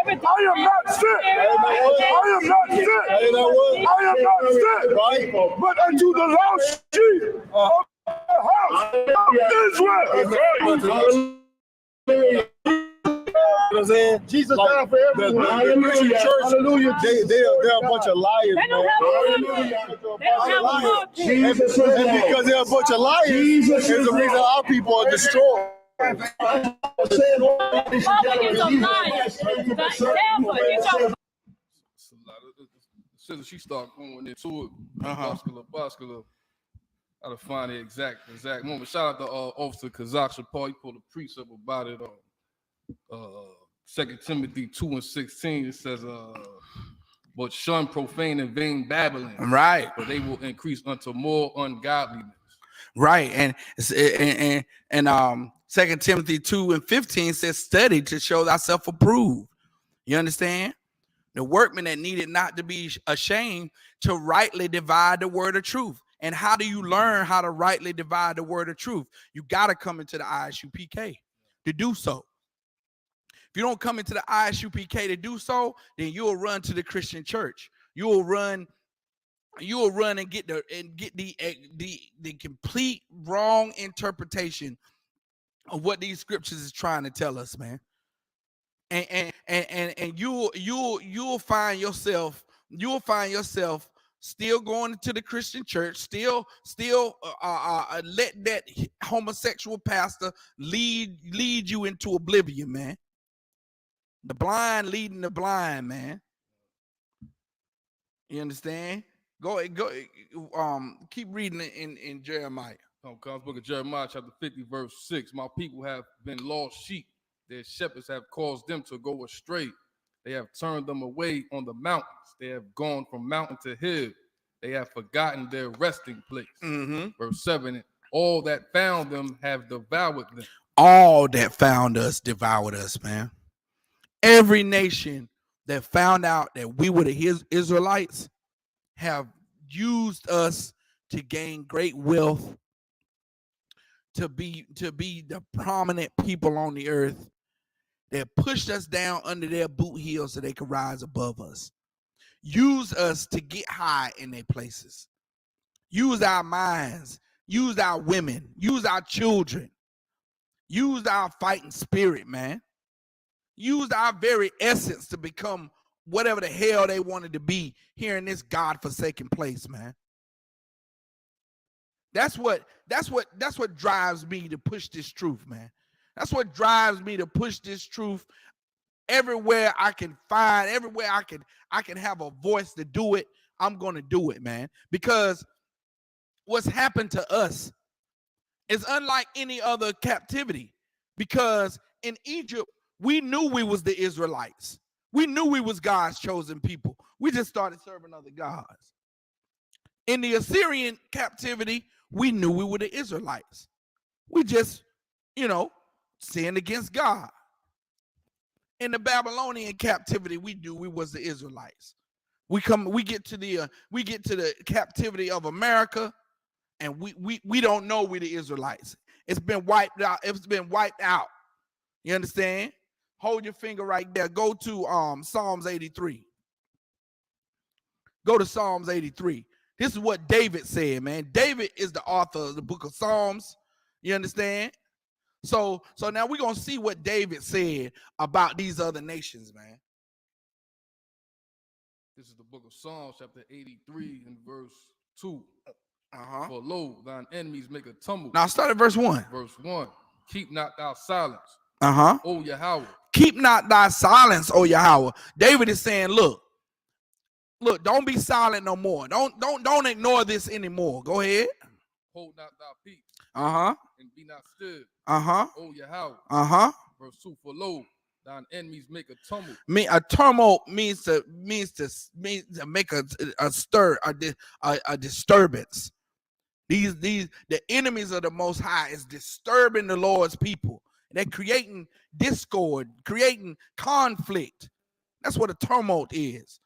I am not sick. I am not sick. I am not sick, but unto the lost sheep of the house of Israel. Jesus died for everyone. The church, hallelujah. They're a bunch of liars, man. Jesus, and because they're a bunch of liars, is the reason our people are destroyed. As soon as she started going into it, Bascula, I had to find the exact moment. Shout out to Officer Kazak Shapar. He pulled a precept about it on 2 Timothy 2:16. It says, but shun profane and vain babbling. Right. For they will increase unto more ungodliness. Right. And 2 Timothy 2:15 says, study to show thyself approved. You understand? The workman that needed not to be ashamed to rightly divide the word of truth. And how do you learn how to rightly divide the word of truth? You got to come into the Isupk to do so. If you don't come into the Isupk to do so, then you'll run to the Christian church. You'll run and get the complete wrong interpretation of what these scriptures is trying to tell us, man. And you'll find yourself still going to the Christian church, still let that homosexual pastor lead you into oblivion, man. The blind leading the blind, man. You understand? Go. Keep reading it in Jeremiah. Comes book of Jeremiah, chapter 50, verse 6. My people have been lost sheep. Their shepherds have caused them to go astray. They have turned them away on the mountains. They have gone from mountain to hill. They have forgotten their resting place. Verse 7. All that found them have devoured them. All that found us devoured us, man. Every nation that found out that we were the Israelites have used us to gain great wealth, to be the prominent people on the earth, that pushed us down under their boot heels so they could rise above us. Use us to get high in their places. Use our minds. Use our women. Use our children. Use our fighting spirit, man. Use our very essence to become whatever the hell they wanted to be here in this God-forsaken place, man. That's what drives me to push this truth, man. That's what drives me to push this truth everywhere I can find, everywhere I can have a voice to do it. I'm going to do it, man, because what's happened to us is unlike any other captivity, because in Egypt, we knew we was the Israelites. We knew we was God's chosen people. We just started serving other gods. In the Assyrian captivity, we knew we were the Israelites. We just, sinned against God. In the Babylonian captivity, we knew we was the Israelites. We get to the captivity of America, and we don't know we the Israelites. It's been wiped out. It's been wiped out. You understand? Hold your finger right there. Go to Psalms 83. Go to Psalms 83. This is what David said, man. David is the author of the book of Psalms. You understand? So now we're going to see what David said about these other nations, man. This is the book of Psalms, chapter 83, and verse 2. For lo, thine enemies make a tumult. Now start at verse 1. Verse 1. Keep not thou silence. O Yahweh. Keep not thy silence, O Yahweh. David is saying, look, don't be silent no more. Don't ignore this anymore. Go ahead. Hold not thy peace. And be not still. O Yahweh. Verse 2. For lo, thine enemies make a tumult. A tumult means to make a stir, a disturbance. The enemies of the Most High is disturbing the Lord's people. They're creating discord, creating conflict. That's what a tumult is.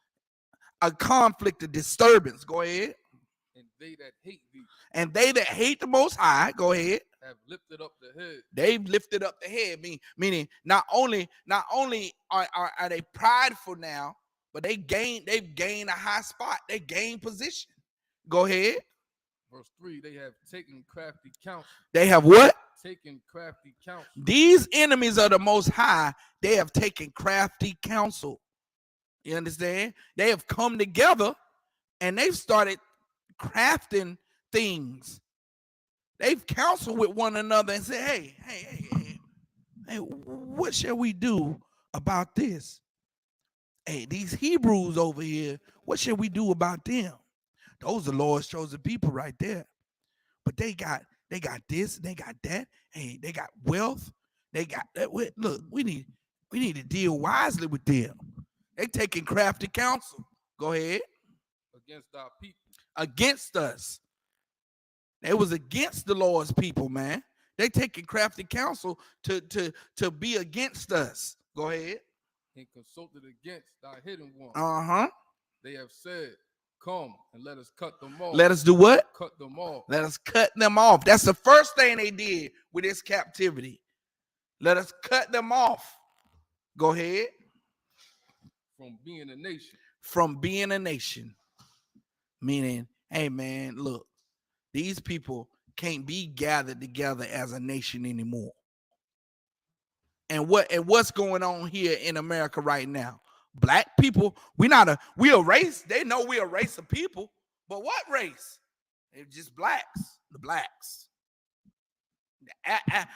A conflict, a disturbance. Go ahead. And they that hate thee. And they that hate the Most High, go ahead. Have lifted up the head. They've lifted up the head, meaning not only are they prideful now, but they've gained a high spot. They gain position. Go ahead. Verse 3, they have taken crafty counsel. They have what? Taken crafty counsel. These enemies of the Most High, they have taken crafty counsel. You understand? They have come together and they've started crafting things. They've counseled with one another and said, hey, what shall we do about this? Hey, these Hebrews over here, what shall we do about them? Those are the Lord's chosen people right there. But they got this, they got that. Hey, they got wealth. They got that. Look, we need to deal wisely with them. They taking crafty counsel. Go ahead. Against our people. Against us. They was against the Lord's people, man. They taking crafty counsel to be against us. Go ahead. And consulted against thy hidden one. They have said, come and let us cut them off. Let us do what? Cut them off. Let us cut them off. That's the first thing they did with this captivity. Let us cut them off. Go ahead. From being a nation. From being a nation. Meaning, hey man, look, these people can't be gathered together as a nation anymore. And what's going on here in America right now? Black people, we a race. They know we're a race of people, But what race? They're just blacks. The blacks. I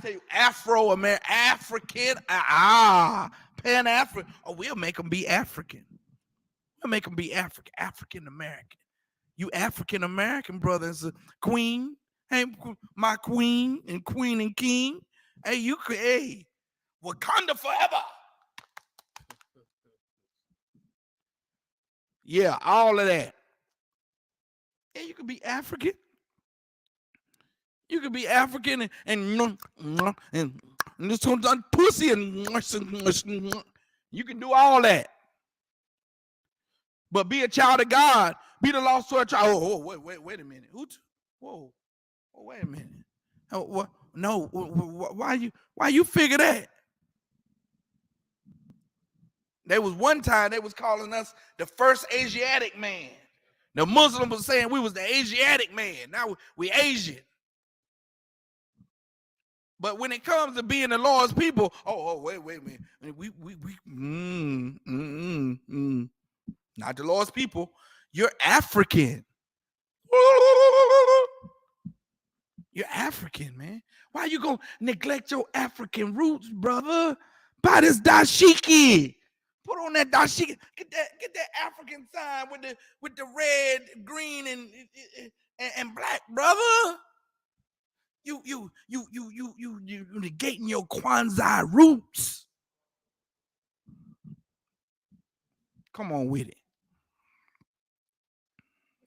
tell you, Afro-American, African, Pan-African. Oh, we'll make them be African. We'll make them be African-American. You African-American brothers, queen, hey, my queen and king. Hey, you could, hey, Wakanda forever. Yeah, all of that. Yeah, you could be African. You could be African and this pussy and you can do all that. But be a child of God. Be the lost soul child. Oh, wait a minute. Whoa, wait a minute. Oh, what? No, why you figure that? There was one time they was calling us the first Asiatic man. The Muslim was saying we was the Asiatic man. Now we Asian. But when it comes to being the Lord's people, wait a minute. Not the Lord's people. You're African. You're African, man. Why you gonna neglect your African roots, brother? Buy this dashiki. Put on that dashiki. Get that African sign with the red, green, and black, brother. You negating your Kwanzaa roots. Come on with it.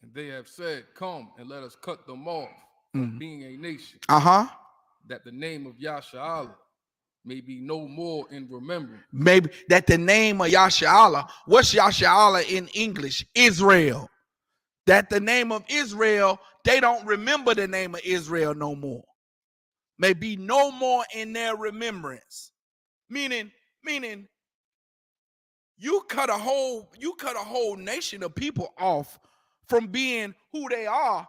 And they have said, come and let us cut them off from being a nation. That the name of Yasha may be no more in remembrance. Maybe that the name of Yasha, what's Yasha in English? Israel. That the name of Israel, they don't remember the name of Israel no more. May be no more in their remembrance. Meaning you cut a whole nation of people off from being who they are,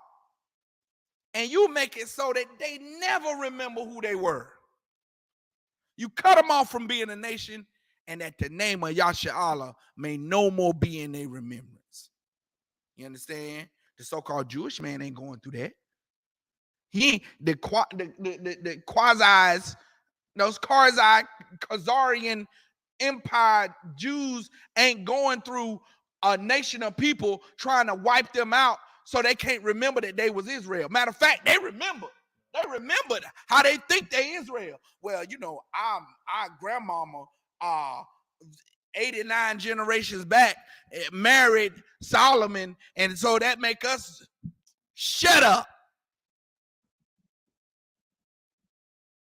and you make it so that they never remember who they were. You cut them off from being a nation, and that the name of Yasha may no more be in their remembrance. You understand? The so-called Jewish man ain't going through that. He the quasi, those Khazarian Empire Jews ain't going through a nation of people trying to wipe them out so they can't remember that they was Israel. Matter of fact, they remembered how they think they Israel. Well, you know, our grandmama 89 generations back married Solomon, and so that make us shut up.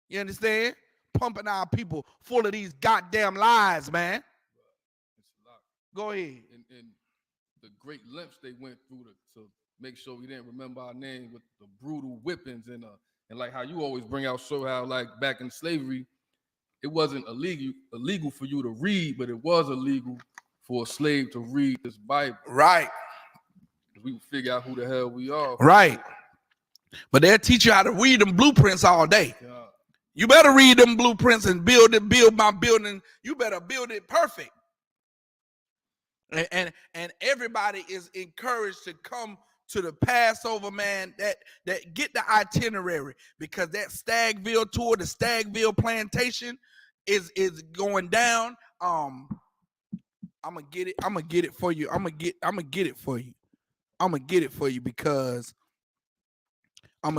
You understand? Pumping our people full of these goddamn lies, man. Go ahead. And the great lengths they went through to make sure we didn't remember our name with the brutal whippings and like how you always bring out, so how like back in slavery, it wasn't illegal for you to read, but it was illegal for a slave to read this Bible. Right. We would figure out who the hell we are. Right. But they'll teach you how to read them blueprints all day. Yeah. You better read them blueprints and build my building. You better build it perfect. And everybody is encouraged to come to the Passover, man, that get the itinerary, because that Stagville tour, the Stagville plantation is going down. I'm gonna get it for you because I'm gonna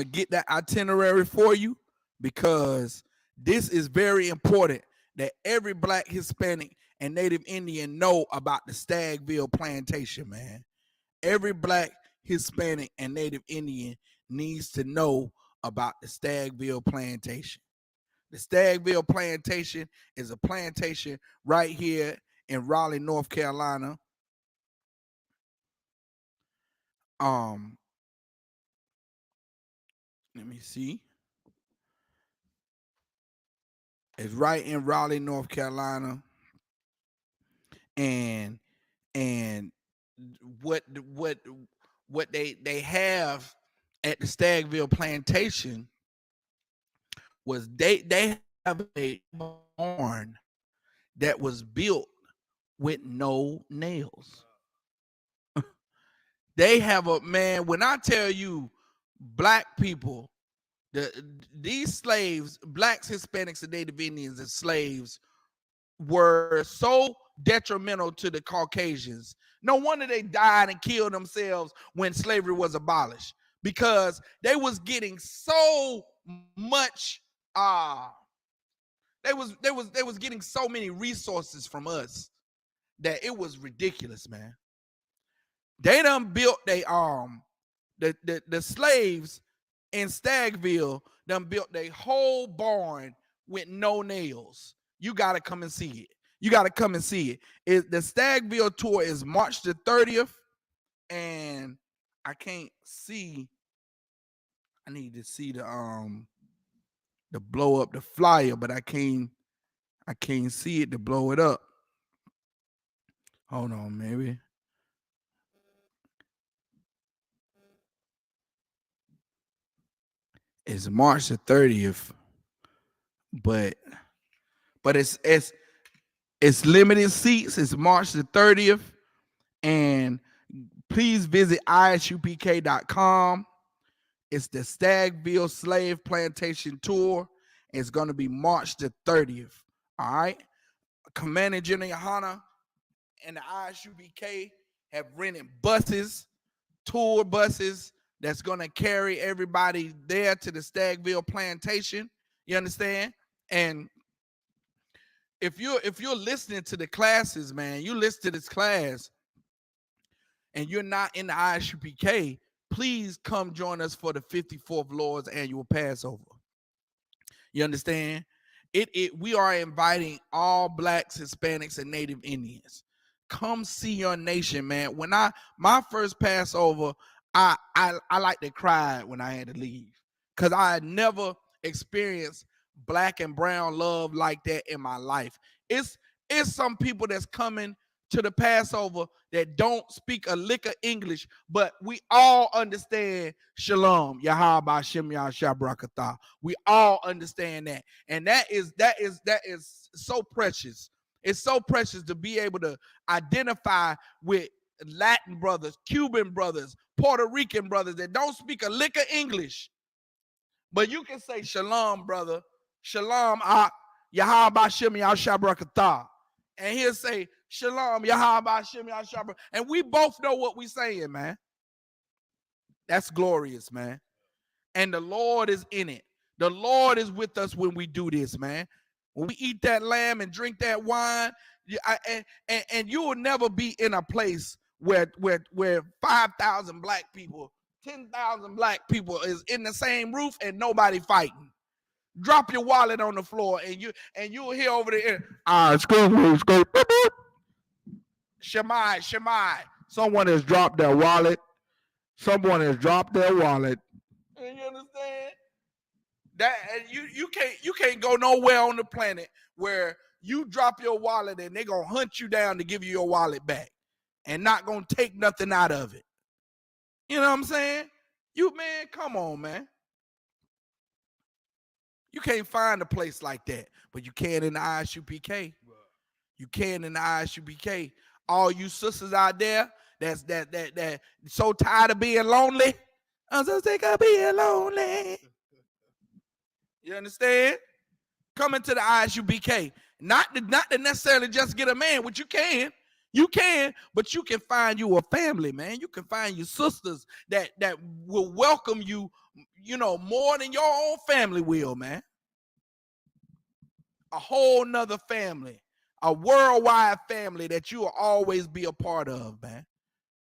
get that itinerary for you, because this is very important that every Black, Hispanic, and Native Indian know about the Stagville plantation, man. Every Black, Hispanic, and Native Indian needs to know about the Stagville plantation. The Stagville plantation is a plantation right here in Raleigh, North Carolina. Let me see. It's right in Raleigh, North Carolina. And what they have at the Stagville plantation was they have a barn that was built with no nails. They have a man. When I tell you, black people, these slaves, blacks, Hispanics, and Native Indians as slaves were so detrimental to the Caucasians. No wonder they died and killed themselves when slavery was abolished, because they was getting so much they was getting so many resources from us that it was ridiculous, man. They done built the slaves in Stagville done built their whole barn with no nails. You got to come and see it. You got to come and see it. The Stagville tour is March the 30th, and I can't see. I need to see the blow up the flyer, but I can't see it to blow it up. Hold on, maybe. It's March the 30th, but it's limited seats. It's March the 30th, and please visit isupk.com. It's the Stagville Slave Plantation Tour. It's going to be March the 30th. All right. Commander General Yohana and the ISUPK have rented buses, tour buses, that's going to carry everybody there to the Stagville Plantation. You understand? And if you're listening to the classes, man, you listen to this class and you're not in the ISUPK, please come join us for the 54th Lord's Annual Passover. You understand? We are inviting all blacks, Hispanics, and Native Indians. Come see your nation, man. When my first Passover, I like to cry when I had to leave, because I had never experienced black and brown love like that in my life. It's some people that's coming to the Passover that don't speak a lick of English, but we all understand Shalom, Yahweh Shem Yahshabrakatah. We all understand that. And that is so precious. It's so precious to be able to identify with Latin brothers, Cuban brothers, Puerto Rican brothers that don't speak a lick of English. But you can say Shalom, brother. Shalom, Yahweh Shem Yahshabrakatah. And he'll say, Shalom, Yahweh Shem Yahshabrakatah. And we both know what we're saying, man. That's glorious, man. And the Lord is in it. The Lord is with us when we do this, man. When we eat that lamb and drink that wine, and you will never be in a place where 5,000 black people, 10,000 black people is in the same roof and nobody fighting. Drop your wallet on the floor and you'll hear over the Shemai. Someone has dropped their wallet. Someone has dropped their wallet. And you understand? That you can't go nowhere on the planet where you drop your wallet and they're gonna hunt you down to give you your wallet back and not gonna take nothing out of it. You know what I'm saying? Man, come on, man. You can't find a place like that, but you can in the ISUPK. You can in the ISUPK. All you sisters out there that's so tired of being lonely. I'm so sick of being lonely. You understand? Come into the ISUPK. Not to necessarily just get a man, which you can, but you can find you a family, man. You can find your sisters that will welcome you, more than your own family will, man. A whole nother family, a worldwide family that you will always be a part of, man.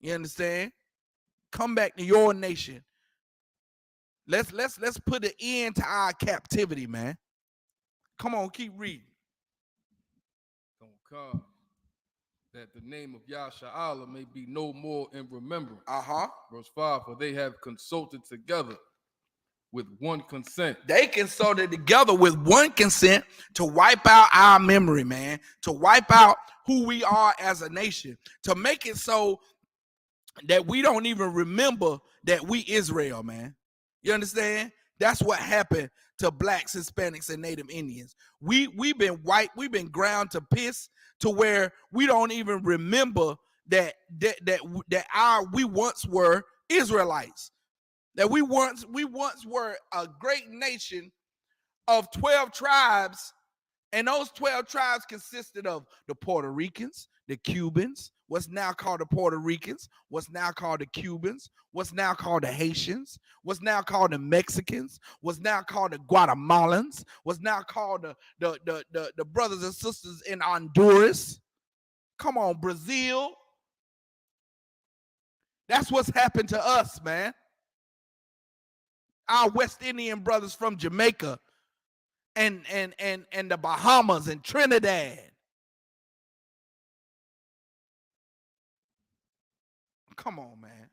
You understand? Come back to your nation. Let's put an end to our captivity, man. Come on, keep reading. Don't come. That the name of Yahshua may be no more in remembrance. Verse 5, for they have consulted together with one consent. They consulted together with one consent to wipe out our memory, man. To wipe out who we are as a nation. To make it so that we don't even remember that we Israel, man. You understand? That's what happened to blacks, Hispanics, and Native Indians. We've been white, we've been ground to piss to where we don't even remember that we once were Israelites. That we once were a great nation of 12 tribes, and those 12 tribes consisted of the Puerto Ricans, the Cubans, what's now called the Puerto Ricans, what's now called the Cubans, what's now called the Haitians, what's now called the Mexicans, what's now called the Guatemalans, what's now called the brothers and sisters in Honduras. Come on, Brazil. That's what's happened to us, man. Our West Indian brothers from Jamaica and the Bahamas and Trinidad. Come on, man.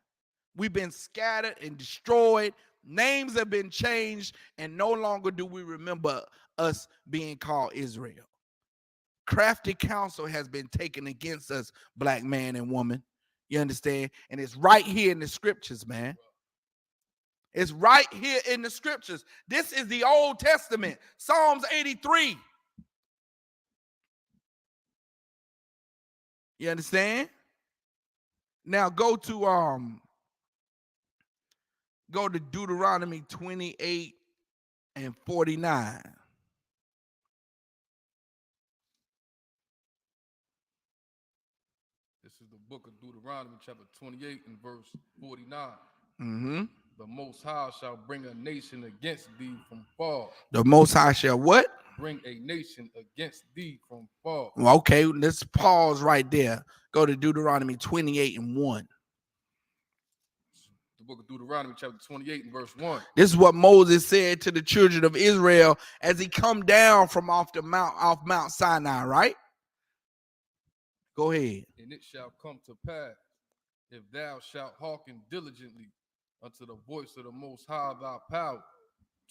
We've been scattered and destroyed. Names have been changed, and no longer do we remember us being called Israel. Crafty counsel has been taken against us, black man and woman. You understand? And it's right here in the scriptures, man. It's right here in the scriptures. This is the Old Testament, Psalms 83. You understand? Now go to Deuteronomy 28 and 49. This is the book of Deuteronomy, chapter 28 and verse 49. Mm-hmm. The Most High shall bring a nation against thee from far. The Most High shall what? Bring a nation against thee from far. Well, okay, let's pause right there. Go to Deuteronomy 28 and 1. The book of Deuteronomy, chapter 28 and verse 1. This is what Moses said to the children of Israel as he come down from off Mount Sinai, right? Go ahead. And it shall come to pass, if thou shalt hearken diligently unto the voice of the Most High thy power,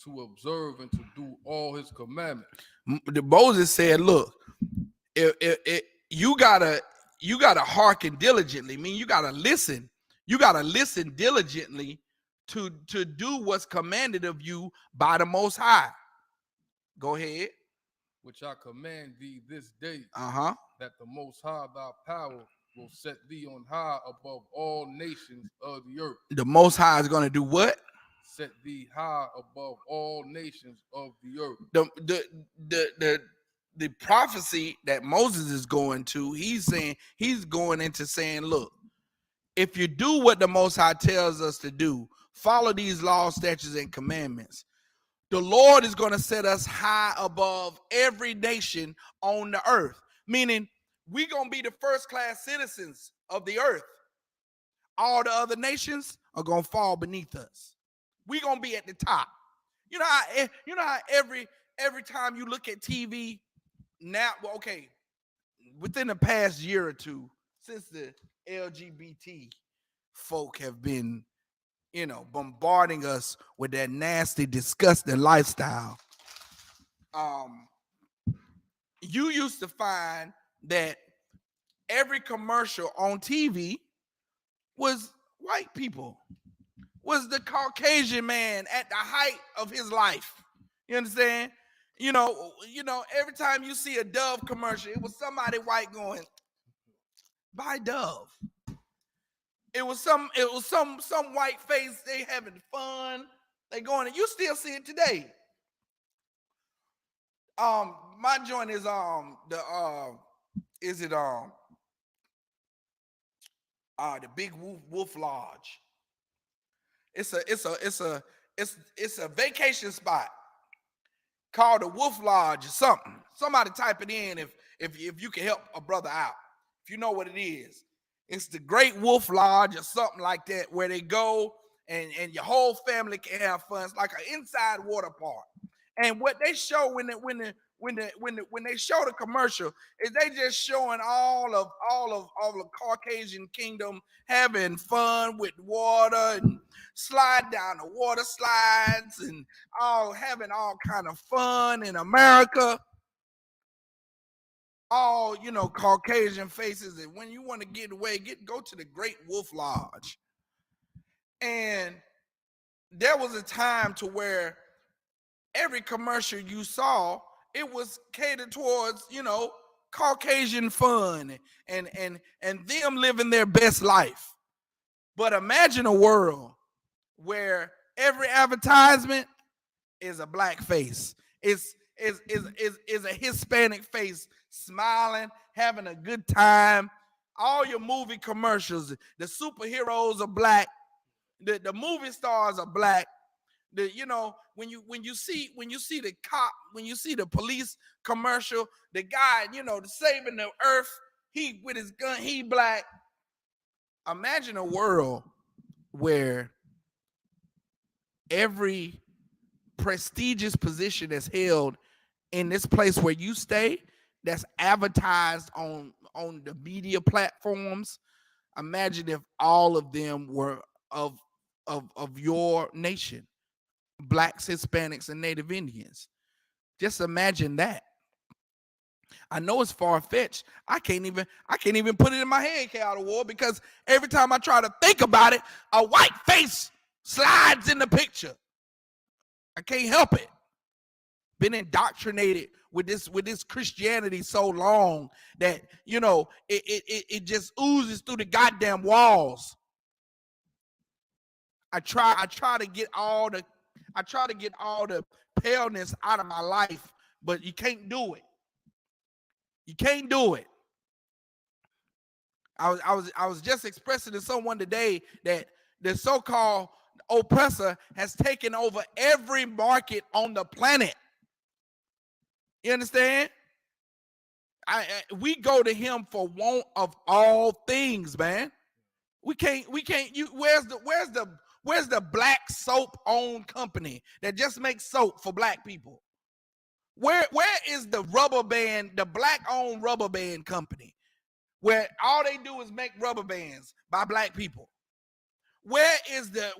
to observe and to do all his commandments. Moses said, look, if you gotta hearken diligently. I mean, you gotta listen. You gotta listen diligently to do what's commanded of you by the Most High. Go ahead. Which I command thee this day, that the Most High thy power will set thee on high above all nations of the earth. The Most High is going to do what? Set thee high above all nations of the earth. The prophecy that Moses is going to, he's going into saying, look, if you do what the Most High tells us to do, follow these laws, statutes, and commandments, the Lord is going to set us high above every nation on the earth. Meaning, we're going to be the first-class citizens of the earth. All the other nations are going to fall beneath us. We're going to be at the top. You know how every time you look at TV now, well, okay, within the past year or two, since the LGBT folk have been, bombarding us with that nasty, disgusting lifestyle, you used to find that every commercial on TV was white people, was the Caucasian man at the height of his life. You understand? Every time you see a Dove commercial, it was somebody white going, buy Dove. It was some white face, they having fun. They going, and you still see it today. My joint is the Big Wolf Lodge. It's a vacation spot called the Wolf Lodge or something. Somebody type it in if you can help a brother out. If you know what it is. It's the Great Wolf Lodge or something like that, where they go and your whole family can have fun. It's like an inside water park. And what they show when they show the commercial is they just showing all of the Caucasian kingdom having fun with water and slide down the water slides and having all kind of fun in America. All Caucasian faces, and when you want to get away, go to the Great Wolf Lodge. And there was a time to where every commercial you saw, it was catered towards Caucasian fun and them living their best life. But imagine a world where every advertisement is a black face. Is a Hispanic face smiling, having a good time. All your movie commercials, the superheroes are black, the movie stars are black. When you see the cop, when you see the police commercial, the guy, saving the earth, he with his gun, he black. Imagine a world where every prestigious position that's held in this place where you stay, that's advertised on the media platforms. Imagine if all of them were of your nation, blacks, Hispanics, and Native Indians. Just imagine that. I know it's far-fetched. I can't even put it in my head, Cal War, because every time I try to think about it, a white face slides in the picture. I can't help it. Been indoctrinated with this Christianity so long that it just oozes through the goddamn walls. I try to get all the paleness out of my life, but you can't do it. You can't do it. I was just expressing to someone today that the so-called oppressor has taken over every market on the planet. You understand? We go to him for want of all things, man. We can't. Where's the black soap owned company that just makes soap for black people? Where is the rubber band, the black owned rubber band company, where all they do is make rubber bands by black people? Where is the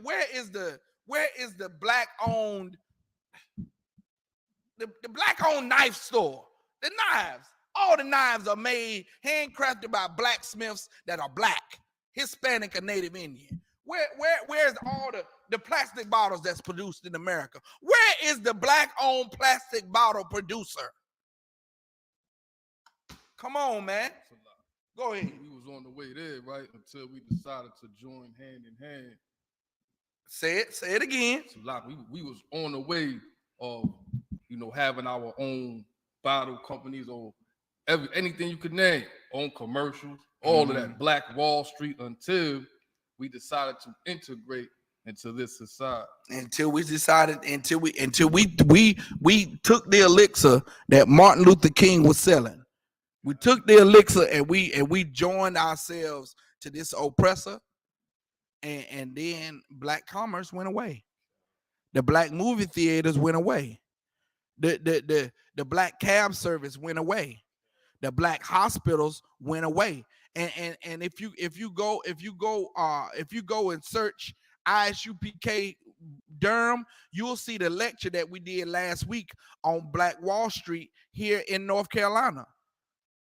black owned the black owned knife store? The knives, all the knives are made, handcrafted by blacksmiths that are black, Hispanic, or Native Indian. Where's all the plastic bottles that's produced in America? Where is the black-owned plastic bottle producer? Come on, man. Go ahead. We was on the way there, right? Until we decided to join hand in hand. Say it again. So like we was on the way of, having our own bottle companies or anything you could name, own commercials, all of that Black Wall Street, until we decided to integrate into this society. Until we took the elixir that Martin Luther King was selling. We took the elixir and we joined ourselves to this oppressor, and then black commerce went away. The black movie theaters went away. The black cab service went away. The black hospitals went away. And if you go and search Isupk Durham, you'll see the lecture that we did last week on Black Wall Street here in North Carolina.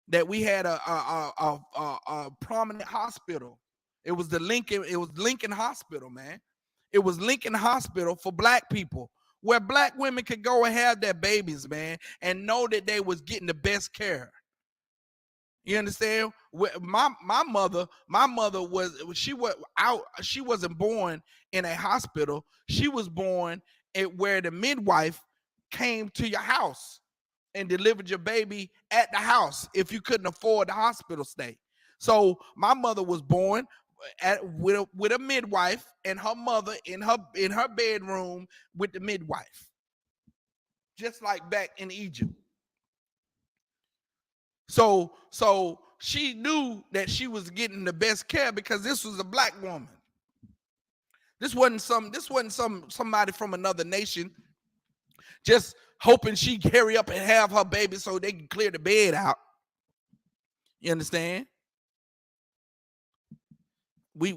That we had a prominent hospital. It was Lincoln Hospital, man. It was Lincoln Hospital for black people, where black women could go and have their babies, man, and know that they was getting the best care. You understand? My mother she wasn't born in a hospital. She was born where the midwife came to your house and delivered your baby at the house if you couldn't afford the hospital stay. So my mother was born with a midwife and her mother in her bedroom with the midwife, just like back in Egypt. So she knew that she was getting the best care because this was a black woman. This wasn't somebody from another nation just hoping she'd hurry up and have her baby so they can clear the bed out. You understand? We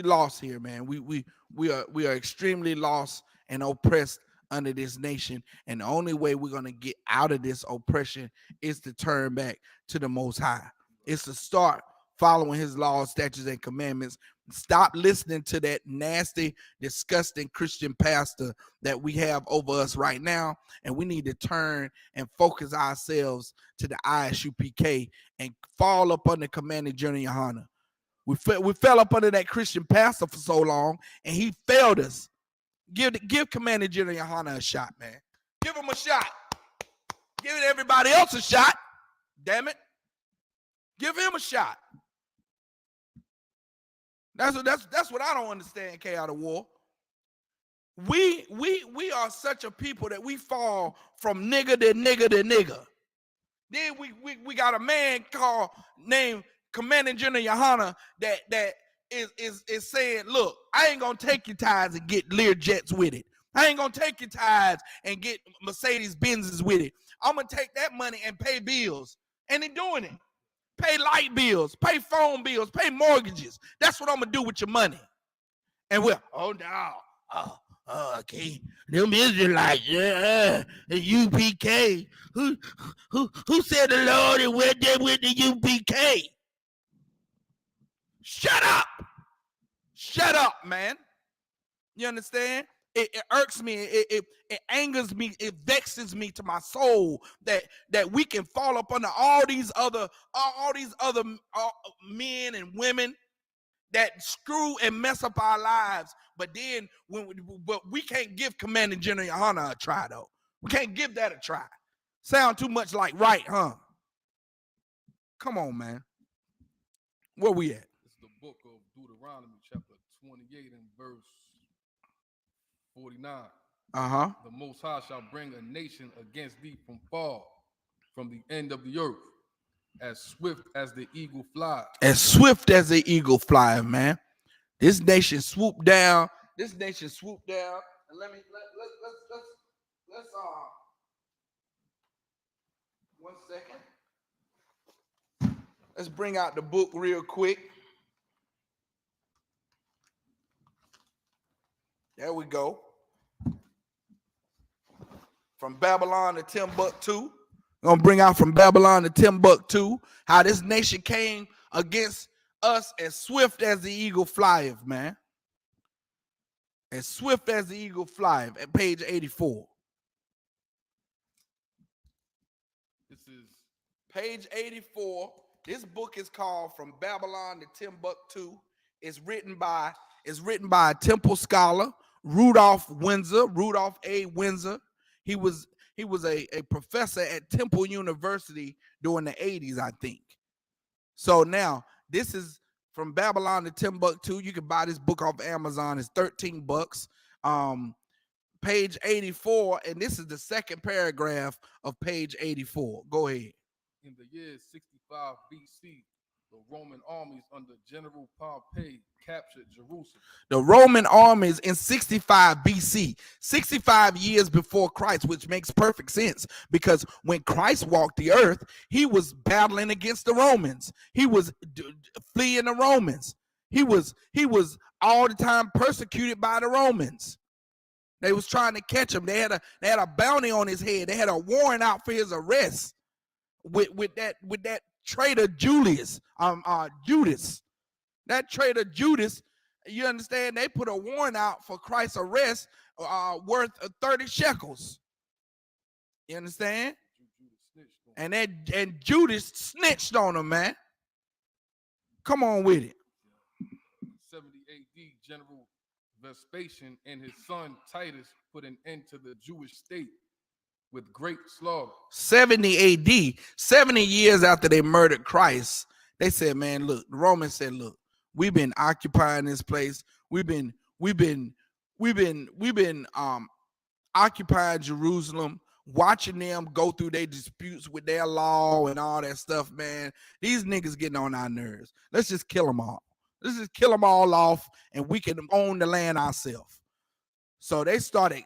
lost here, man. We are extremely lost and oppressed under this nation, and the only way we're going to get out of this oppression is to turn back to the Most High. It's to start following his laws, statutes, and commandments. Stop listening to that nasty, disgusting Christian pastor that we have over us right now. And we need to turn and focus ourselves to the Isupk and fall up under Commander General Yohana. We fell up under that Christian pastor for so long, and he failed us. Give Commander General Yohana a shot, man. Give him a shot. Give everybody else a shot. Damn it. Give him a shot. That's what I don't understand, Chaotic War. We are such a people that we fall from nigga to nigga to nigga. Then we got a man named Commander General Yohana that is saying, look, I ain't gonna take your tithes and get Lear jets with it. I ain't gonna take your tithes and get Mercedes Benzes with it. I'm gonna take that money and pay bills. And they're doing it. Pay light bills, pay phone bills, pay mortgages. That's what I'm gonna do with your money. And we're, oh no, okay, them Israelites, the UPK. Who said the Lord and went there with the UPK? Shut up, man. You understand? It irks me. It angers me. It vexes me to my soul that we can fall up under all these other men and women that screw and mess up our lives. But then but we can't give Commander General Yohana a try though. We can't give that a try. Sound too much like right, huh? Come on, man. Where we at? It's the book of Deuteronomy, chapter 28 and verse 49. The Most High shall bring a nation against thee from far, from the end of the earth, as swift as the eagle flies. As swift as the eagle fly, man. This nation swooped down. And let's one second. Let's bring out the book real quick. There we go. From Babylon to Timbuktu. We're going to bring out from Babylon to Timbuktu how this nation came against us as swift as the eagle flieth, man. As swift as the eagle flieth at page 84. This is page 84. This book is called From Babylon to Timbuktu. It's written by a temple scholar, Rudolph A. Windsor. He was a professor at Temple University during the 80s, I think. So now this is From Babylon to Timbuktu. You can buy this book off Amazon. It's $13. Page 84, and this is the second paragraph of page 84. Go ahead. In the year 65 BC, the Roman armies under General Pompey captured Jerusalem. The Roman armies in 65 BC, 65 years before Christ, which makes perfect sense because when Christ walked the earth, he was battling against the Romans. He was fleeing the Romans. He was all the time persecuted by the Romans. They was trying to catch him. They had a bounty on his head. They had a warrant out for his arrest with that traitor Judas. That traitor Judas, you understand, they put a warrant out for Christ's arrest worth 30 shekels. You understand? And Judas snitched on him, man. Come on with it. 70 AD, General Vespasian and his son Titus put an end to the Jewish state with great slaughter. 70 AD, 70 years after they murdered Christ, they said, man, look, the Romans said, look, we've been occupying this place. We've been occupying Jerusalem, watching them go through their disputes with their law and all that stuff, man. These niggas getting on our nerves. Let's just kill them all. Let's just kill them all off, and we can own the land ourselves. So they started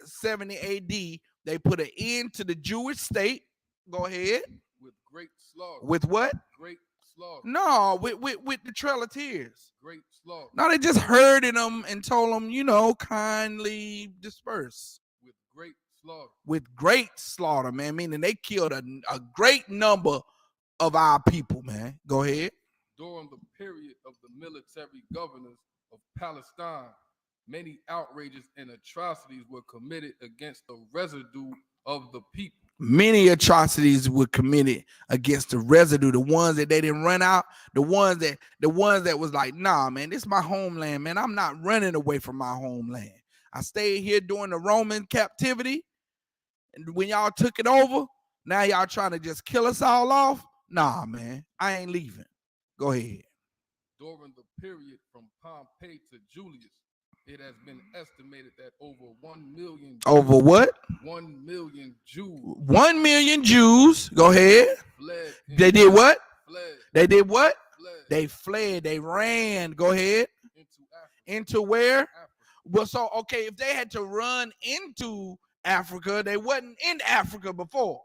70 AD. They put an end to the Jewish state. Go ahead. With great slaughter. With what? Great slaughter. No, with the Trail of Tears. Great slaughter. No, they just herded them and told them, kindly disperse. With great slaughter. With great slaughter, man. Meaning they killed a great number of our people, man. Go ahead. During the period of the military governors of Palestine, many outrages and atrocities were committed against the residue of the people. Many atrocities were committed against the residue, the ones that they didn't run out, the ones that was like, nah, man, this is my homeland, man. I'm not running away from my homeland. I stayed here during the Roman captivity, and when y'all took it over, now y'all trying to just kill us all off. Nah, man, I ain't leaving. Go ahead. During the period from Pompey to Julius, it has been estimated that over 1 million Jews, Over what? 1 million Jews. 1 million Jews. Go ahead. They did what? They did what? They fled. They ran. Go ahead. Into where? Africa. Well, so okay, if they had to run into Africa, they wasn't in Africa before.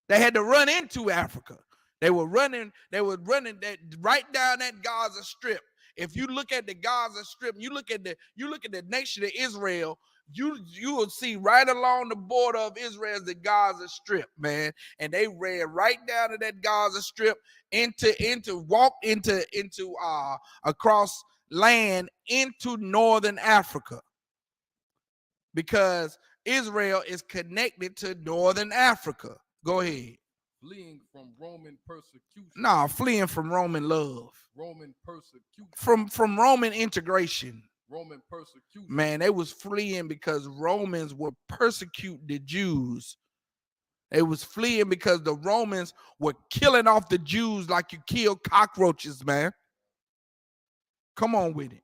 They had to run into Africa. They were running that right down that Gaza Strip. If you look at the Gaza Strip, you look at the nation of Israel, you will see right along the border of Israel is the Gaza Strip, man. And they ran right down to that Gaza Strip across land into northern Africa, because Israel is connected to northern Africa. Go ahead. Fleeing from Roman persecution. No, fleeing from Roman love. Roman persecution. From Roman integration. Roman persecution. Man, they was fleeing because Romans were persecuting the Jews. They was fleeing because the Romans were killing off the Jews like you kill cockroaches, man. Come on with it.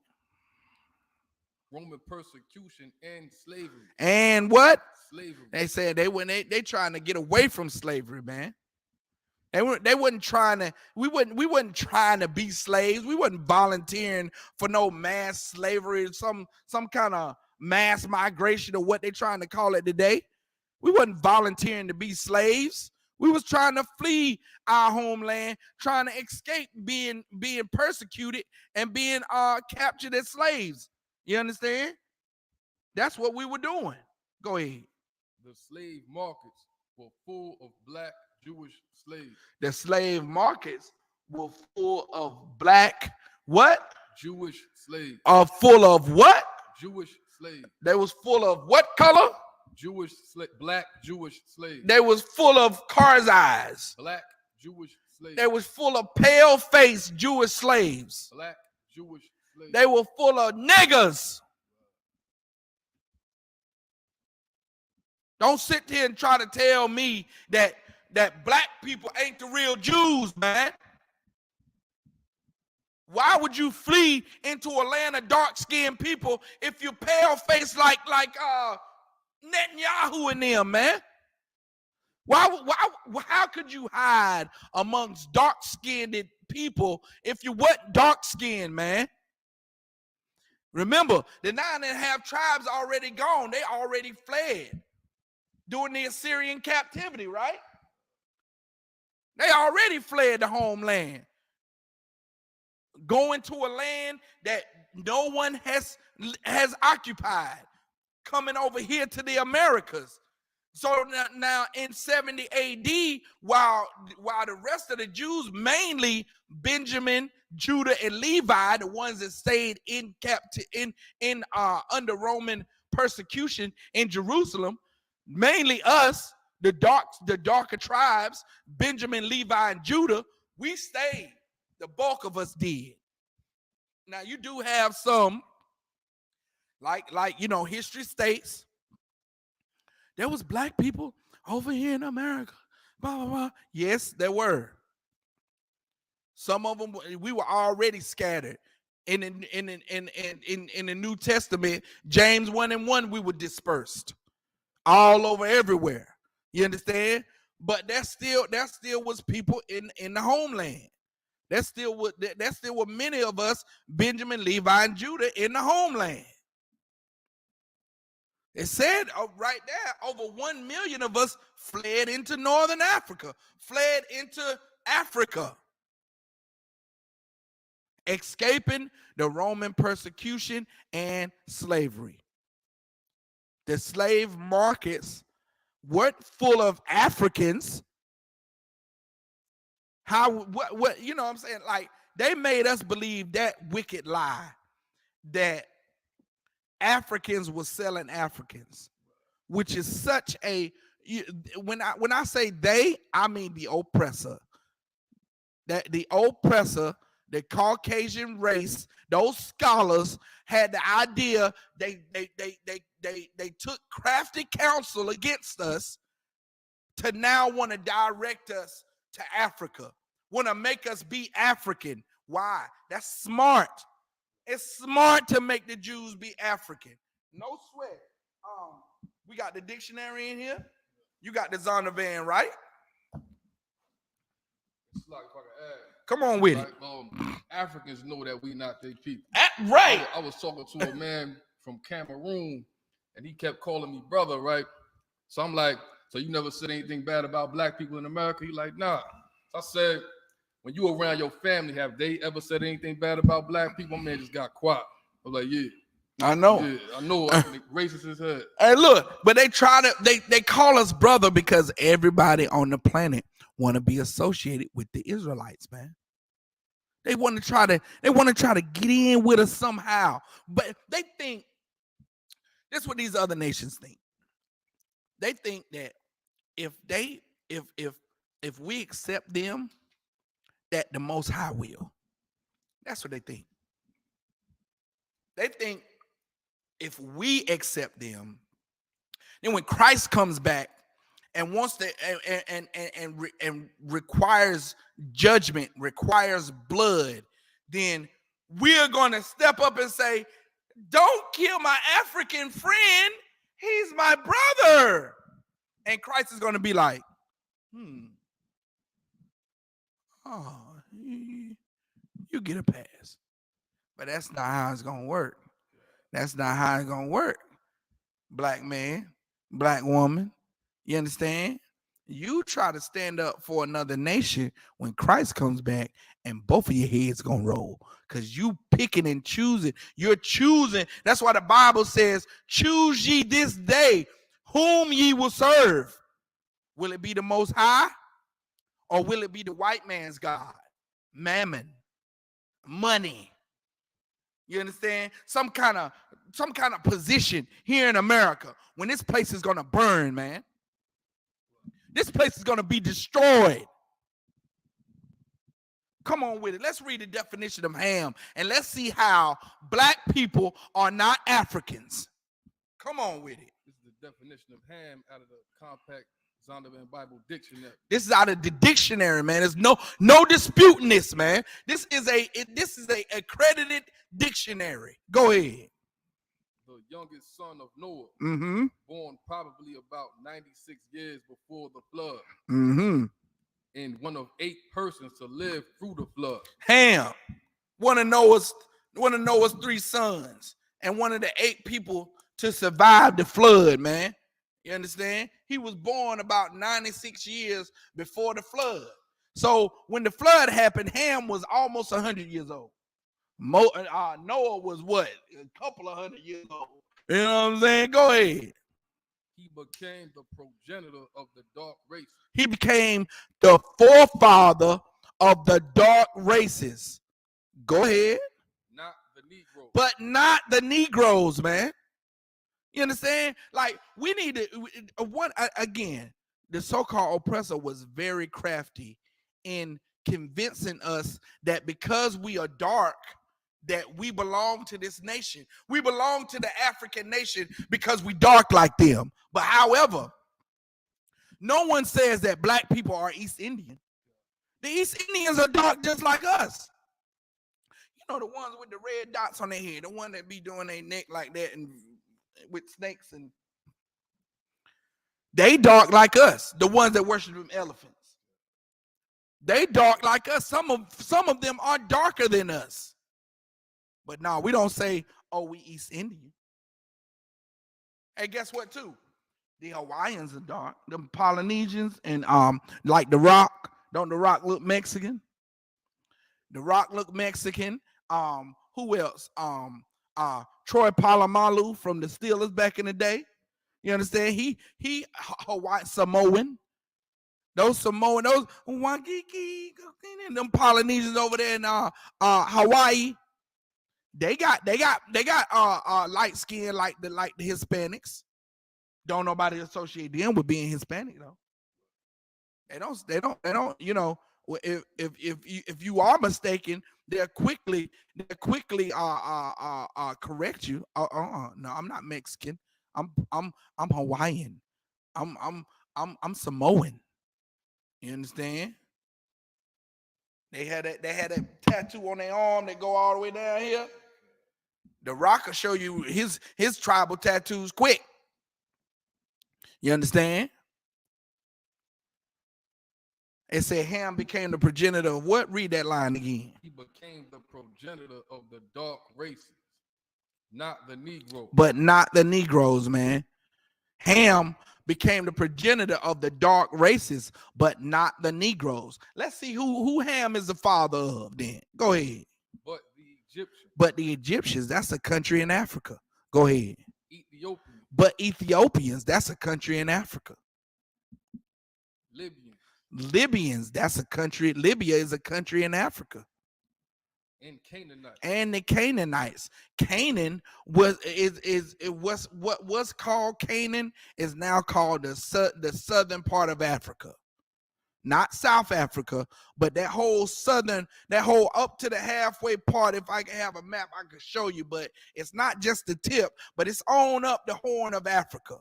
Roman persecution and slavery. And what? Slavery. They said they trying to get away from slavery, man. They wasn't trying to, we wasn't trying to be slaves. We wasn't volunteering for no mass slavery, some kind of mass migration or what they trying to call it today. We wasn't volunteering to be slaves. We was trying to flee our homeland, trying to escape being persecuted and being captured as slaves. You understand? That's what we were doing. Go ahead. The slave markets were full of black Jewish slaves. The slave markets were full of black what? Jewish slaves. Full of what? Jewish slaves. They was full of what color? Black Jewish slaves. They was full of car's eyes. Black Jewish slaves. They was full of pale-faced Jewish slaves. Black Jewish slaves. They were full of niggas. Don't sit here and try to tell me that black people ain't the real Jews, man. Why would you flee into a land of dark-skinned people if you're pale-faced like Netanyahu and them, man? How could you hide amongst dark-skinned people if you weren't dark-skinned, man? Remember, the 9.5 tribes already gone. They already fled during the Assyrian captivity, right? They already fled the homeland, going to a land that no one has occupied, coming over here to the Americas. So now in 70 AD, while the rest of the Jews, mainly Benjamin, Judah, and Levi, the ones that stayed under Roman persecution in Jerusalem, mainly us, the darker tribes, Benjamin, Levi, and Judah, we stayed. The bulk of us did. Now you do have some, like history states, there was black people over here in America. Blah, blah, blah. Yes, there were. Some of them, we were already scattered. In the New Testament, James 1:1, we were dispersed all over everywhere. You understand? But that still was people in the homeland. That still were many of us, Benjamin, Levi, and Judah, in the homeland. It said right there, over 1 million of us fled into northern Africa, fled into Africa, escaping the Roman persecution and slavery. The slave markets weren't full of Africans. What you know what I'm saying? Like, they made us believe that wicked lie that Africans were selling Africans, which is such a, when I say they, I mean the oppressor. That the oppressor, the Caucasian race, those scholars had the idea. They took crafty counsel against us to now want to direct us to Africa, want to make us be African. Why? That's smart. It's smart to make the Jews be African. No sweat. We got the dictionary in here. You got the Zondervan, right? Like, if I can add, come on with like, it. Africans know that we not their people. Right. I was talking to a man from Cameroon, and he kept calling me brother, right? So I'm like, so you never said anything bad about black people in America? He like, nah. So I said, when you around your family, have they ever said anything bad about black people? My man just got quiet. I was like, yeah. I know. Yeah, I know. I think racist as hell. Hey, look, but they try to, they call us brother because everybody on the planet want to be associated with the Israelites, man. They want to try to get in with us somehow. But they think, this is what these other nations think. They think that if we accept them, that the Most High will. That's what they think. They think if we accept them, then when Christ comes back and wants to and requires judgment, requires blood, then we're going to step up and say, don't kill my African friend. He's my brother. And Christ is going to be like, oh, you get a pass. But that's not how it's going to work. That's not how it's going to work. Black man, black woman, you understand? You try to stand up for another nation when Christ comes back, and both of your heads going to roll because you picking and choosing. You're choosing. That's why the Bible says, choose ye this day whom ye will serve. Will it be the Most High, or will it be the white man's God? Mammon, money. You understand? Some kind of position here in America when this place is going to burn, man. This place is going to be destroyed. Come on with it. Let's read the definition of ham, and let's see how black people are not Africans. Come on with it. This is the definition of ham out of the compact Zondervan Bible Dictionary. This is out of the dictionary, man. There's no disputing this, man. This is a accredited dictionary. Go ahead. The youngest son of Noah, born probably about 96 years before the flood, and one of 8 persons to live through the flood. Ham, one of Noah's 3 sons, and one of the 8 people to survive the flood, man. You understand? He was born about 96 years before the flood. So when the flood happened, Ham was almost 100 years old. Noah was what? A couple of 100 years old. You know what I'm saying? Go ahead. He became the progenitor of the dark race. He became the forefather of the dark races. Go ahead. Not the Negroes. But not the Negroes, man. You understand? Like, we need to, again, the so-called oppressor was very crafty in convincing us that because we are dark, that we belong to this nation. We belong to the African nation because we dark like them. But however, no one says that black people are East Indian. The East Indians are dark just like us. You know, the ones with the red dots on their head, the one that be doing their neck like that and with snakes, and they dark like us. The ones that worship them elephants, they dark like us. Some of them are darker than us. But no, we don't say, oh, we East Indian. Hey, guess what too? The Hawaiians are dark. The Polynesians and like the Rock. Don't the Rock look Mexican? The Rock look Mexican. Who else? Troy Polamalu from the Steelers back in the day. You understand? He Hawaii Samoan. Those Samoan, those Waikiki, them Polynesians over there in Hawaii, they got light skin like the Hispanics. Don't nobody associate them with being Hispanic though. They don't. You know, if you are mistaken, they'll quickly correct you. No, I'm not Mexican. I'm Hawaiian. I'm Samoan. You understand? They had that tattoo on their arm that go all the way down here. The Rock will show you his tribal tattoos quick. You understand? It said Ham became the progenitor of what? Read that line again. He became the progenitor of the dark races, not the Negro. But not the Negroes, man. Ham became the progenitor of the dark races, but not the Negroes. Let's see who Ham is the father of then. Go ahead. But the Egyptians. But the Egyptians, that's a country in Africa. Go ahead. Ethiopians. But Ethiopians, that's a country in Africa. Libyans, that's a country. Libya is a country in Africa. And Canaanites. And the Canaanites. Canaan was what was called Canaan is now called the southern part of Africa. Not South Africa, but that whole up to the halfway part. If I can have a map, I could show you, but it's not just the tip, but it's on up the Horn of Africa.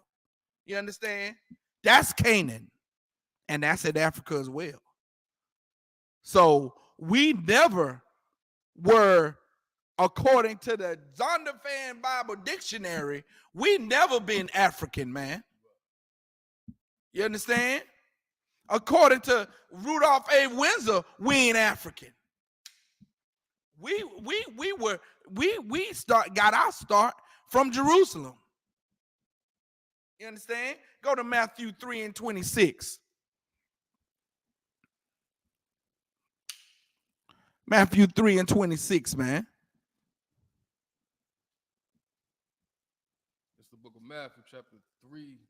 You understand? That's Canaan. And that's in Africa as well. So we never were, according to the Zondervan Bible Dictionary, we never been African, man. You understand? According to Rudolph A. Windsor, we ain't African. We got our start from Jerusalem. You understand? Go to Matthew 3:26. Matthew 3:26, man. It's the book of Matthew, chapter 3.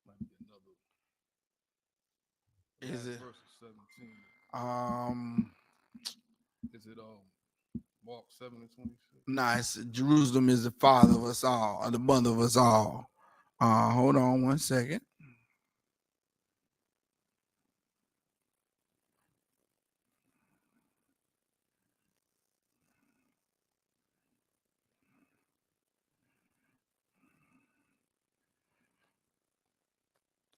Might be another. Is it verse 17? Is it Mark 7:26? Nah, it's Jerusalem is the father of us all, or the mother of us all. Hold on one second.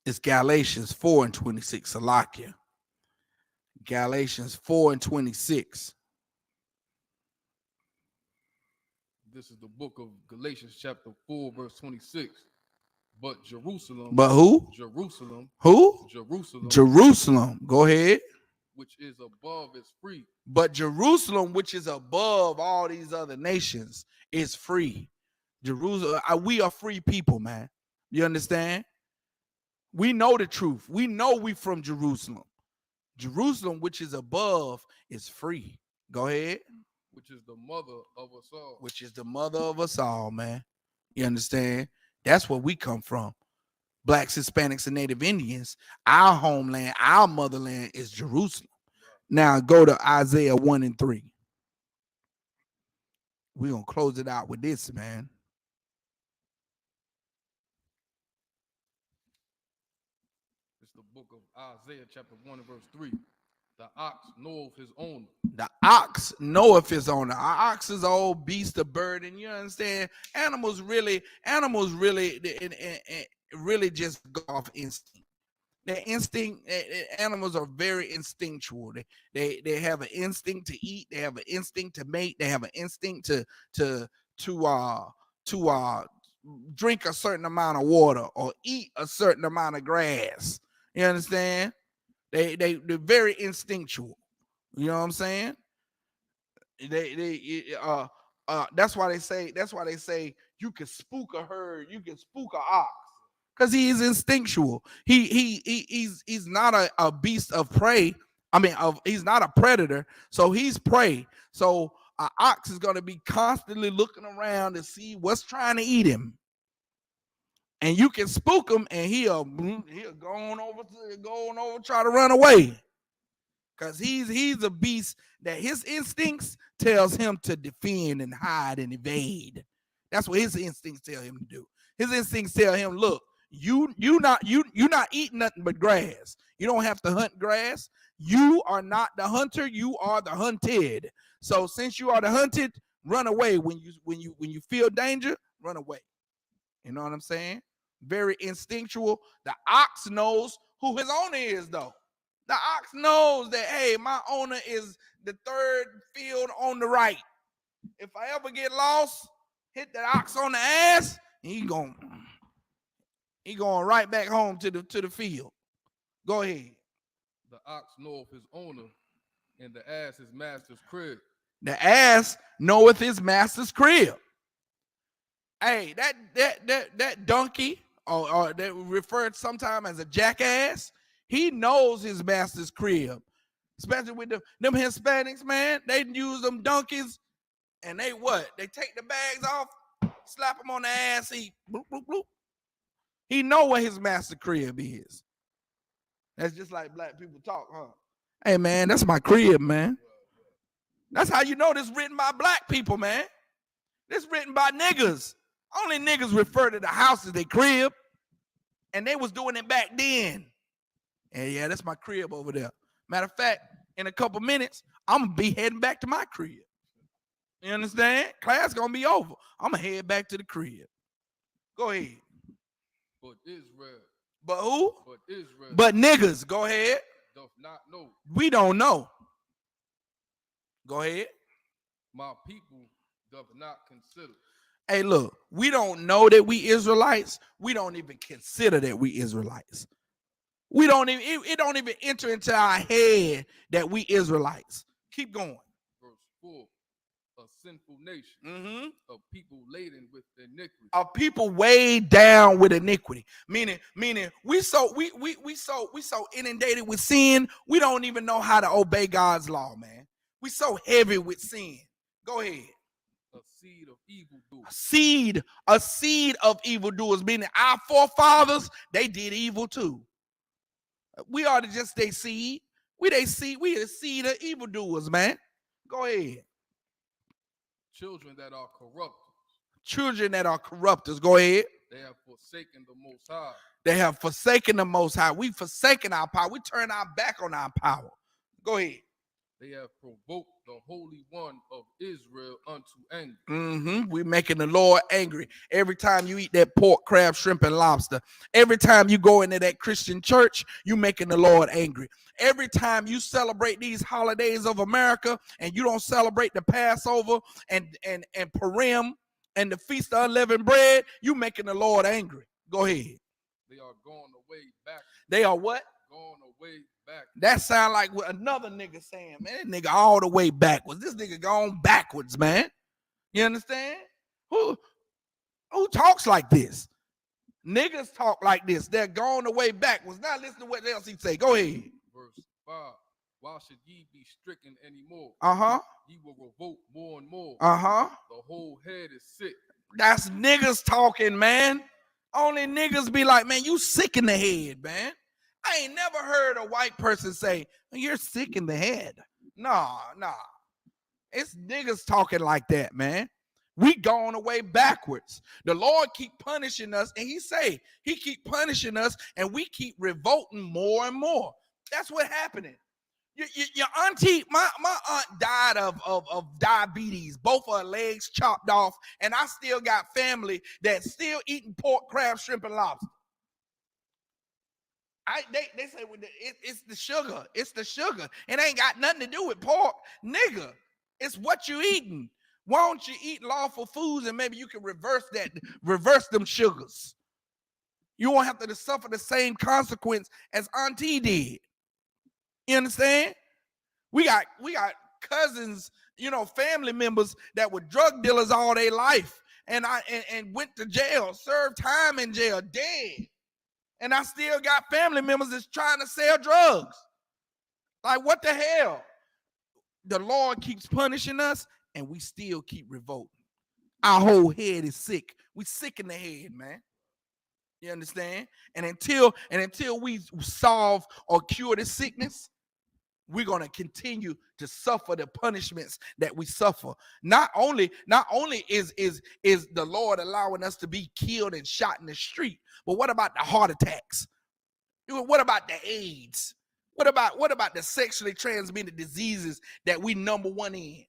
It's Galatians 4:26, Salakia. Galatians 4:26. This is the book of Galatians, chapter 4, verse 26. But Jerusalem. But who? Jerusalem. Who? Jerusalem. Jerusalem. Go ahead. Which is above is free. But Jerusalem, which is above all these other nations, is free. Jerusalem, we are free people, man. You understand? We know the truth. We know we from Jerusalem. Jerusalem, which is above, is free. Go ahead. Which is the mother of us all. Which is the mother of us all, man. You understand? That's where we come from. Blacks, Hispanics, and Native Indians. Our homeland, our motherland is Jerusalem. Now go to Isaiah 1:3. We're going to close it out with this, man. The book of Isaiah, chapter 1 and verse 3. The ox knoweth his owner. The ox knoweth his owner. Our ox is an old beast of burden. You understand? Animals really just go off instinct. Their instinct, animals are very instinctual. They have an instinct to eat. They have an instinct to mate. They have an instinct to drink a certain amount of water or eat a certain amount of grass. You understand? They're very instinctual. You know what I'm saying? That's why they say you can spook a herd, you can spook an ox, because he is instinctual. He's not a beast of prey. He's not a predator, so he's prey. So an ox is going to be constantly looking around to see what's trying to eat him. And you can spook him, and he'll go on over, try to run away. Because he's a beast that his instincts tells him to defend and hide and evade. That's what his instincts tell him to do. His instincts tell him, look, you're not eating nothing but grass. You don't have to hunt grass. You are not the hunter, you are the hunted. So since you are the hunted, run away. When you feel danger, run away. You know what I'm saying? Very instinctual. The ox knows who his owner is, though. The ox knows that, hey, my owner is the third field on the right. If I ever get lost, hit that ox on the ass, and he going right back home to the field. Go ahead. The ox knoweth his owner, and the ass his master's crib. The ass knoweth his master's crib. Hey, that donkey, or that referred sometimes as a jackass, he knows his master's crib. Especially with them Hispanics, man. They use them donkeys, and they what? They take the bags off, slap them on the ass, bloop, bloop, bloop. He know where his master crib is. That's just like black people talk, huh? Hey, man, that's my crib, man. That's how you know this written by black people, man. This written by niggas. Only niggas refer to the house as their crib, and they was doing it back then. And yeah, that's my crib over there. Matter of fact, in a couple minutes, I'm going to be heading back to my crib. You understand? Class going to be over. I'm going to head back to the crib. Go ahead. But Israel. But who? But Israel. But niggas. Go ahead. Doth not know. We don't know. Go ahead. My people doth not consider. Hey, look, we don't know that we Israelites. We don't even consider that we Israelites. It don't even enter into our head that we Israelites. Keep going. Verse 4. A sinful nation of people laden with iniquity. Of people weighed down with iniquity. Meaning we so inundated with sin, we don't even know how to obey God's law, man. We so heavy with sin. Go ahead. A seed of evildoers. A seed of evildoers, meaning our forefathers, they did evil too. We are just their seed. We the seed of evildoers, man. Go ahead. Children that are corrupt. Children that are corrupters. Go ahead. They have forsaken the Most High. They have forsaken the Most High. We've forsaken our power. We turn our back on our power. Go ahead. They have provoked the Holy One of Israel unto anger. We're making the Lord angry. Every time you eat that pork, crab, shrimp, and lobster. Every time you go into that Christian church, you're making the Lord angry. Every time you celebrate these holidays of America and you don't celebrate the Passover and Purim and the Feast of Unleavened Bread, you're making the Lord angry. Go ahead. They are gone away back. They are what? Gone away back. That sound like what another nigga saying, man. That nigga all the way backwards. This nigga gone backwards, man. You understand? Who talks like this? Niggas talk like this. They're gone away backwards. Now listen to what else he say. Go ahead. Verse 5. Why should ye be stricken anymore? Ye will revolt more and more. The whole head is sick. That's niggas talking, man. Only niggas be like, man, you sick in the head, man. I ain't never heard a white person say, you're sick in the head. Nah. It's niggas talking like that, man. We going away backwards. The Lord keep punishing us, and he keep punishing us, and we keep revolting more and more. That's what happening. Your auntie, my aunt died of diabetes, both of her legs chopped off, and I still got family that's still eating pork, crab, shrimp, and lobster. They say it's the sugar. It's the sugar. It ain't got nothing to do with pork, nigga. It's what you eating. Why don't you eat lawful foods and maybe you can reverse them sugars. You won't have to suffer the same consequence as auntie did. You understand? We got cousins, family members that were drug dealers all their life and went to jail, served time in jail, dead. And I still got family members that's trying to sell drugs. Like, what the hell? The Lord keeps punishing us, and we still keep revolting. Our whole head is sick. We sick in the head, man. You understand? And until we solve or cure this sickness, we're going to continue to suffer the punishments that we suffer. Not only is the Lord allowing us to be killed and shot in the street, but what about the heart attacks? What about the AIDS? What about the sexually transmitted diseases that we number one in?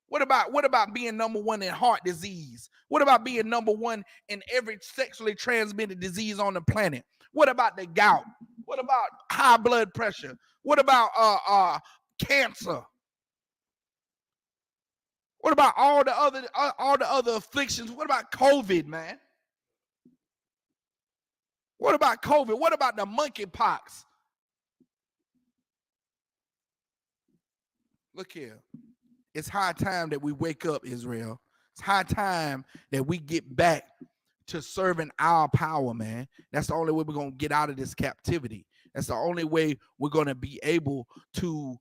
What about being number one in heart disease? What about being number one in every sexually transmitted disease on the planet? What about the gout? What about high blood pressure? What about cancer? What about all the other afflictions? What about COVID, man? What about COVID? What about the monkeypox? Look here. It's high time that we wake up, Israel. It's high time that we get back to serving our power, man. That's the only way we're going to get out of this captivity. That's the only way we're going to be able to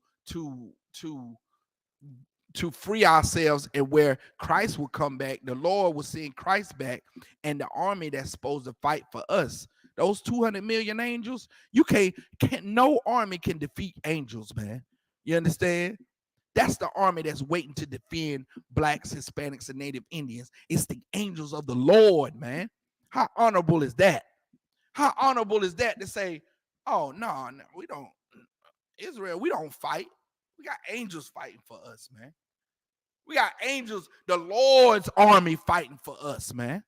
free ourselves, and where Christ will come back, the Lord will send Christ back, and the army that's supposed to fight for us. Those 200 million angels, no army can defeat angels, man. You understand? That's the army that's waiting to defend blacks, Hispanics, and Native Indians. It's the angels of the Lord, man. How honorable is that? How honorable is that to say, oh, no, we don't, Israel, we don't fight. We got angels fighting for us, man. We got angels, the Lord's army fighting for us, man.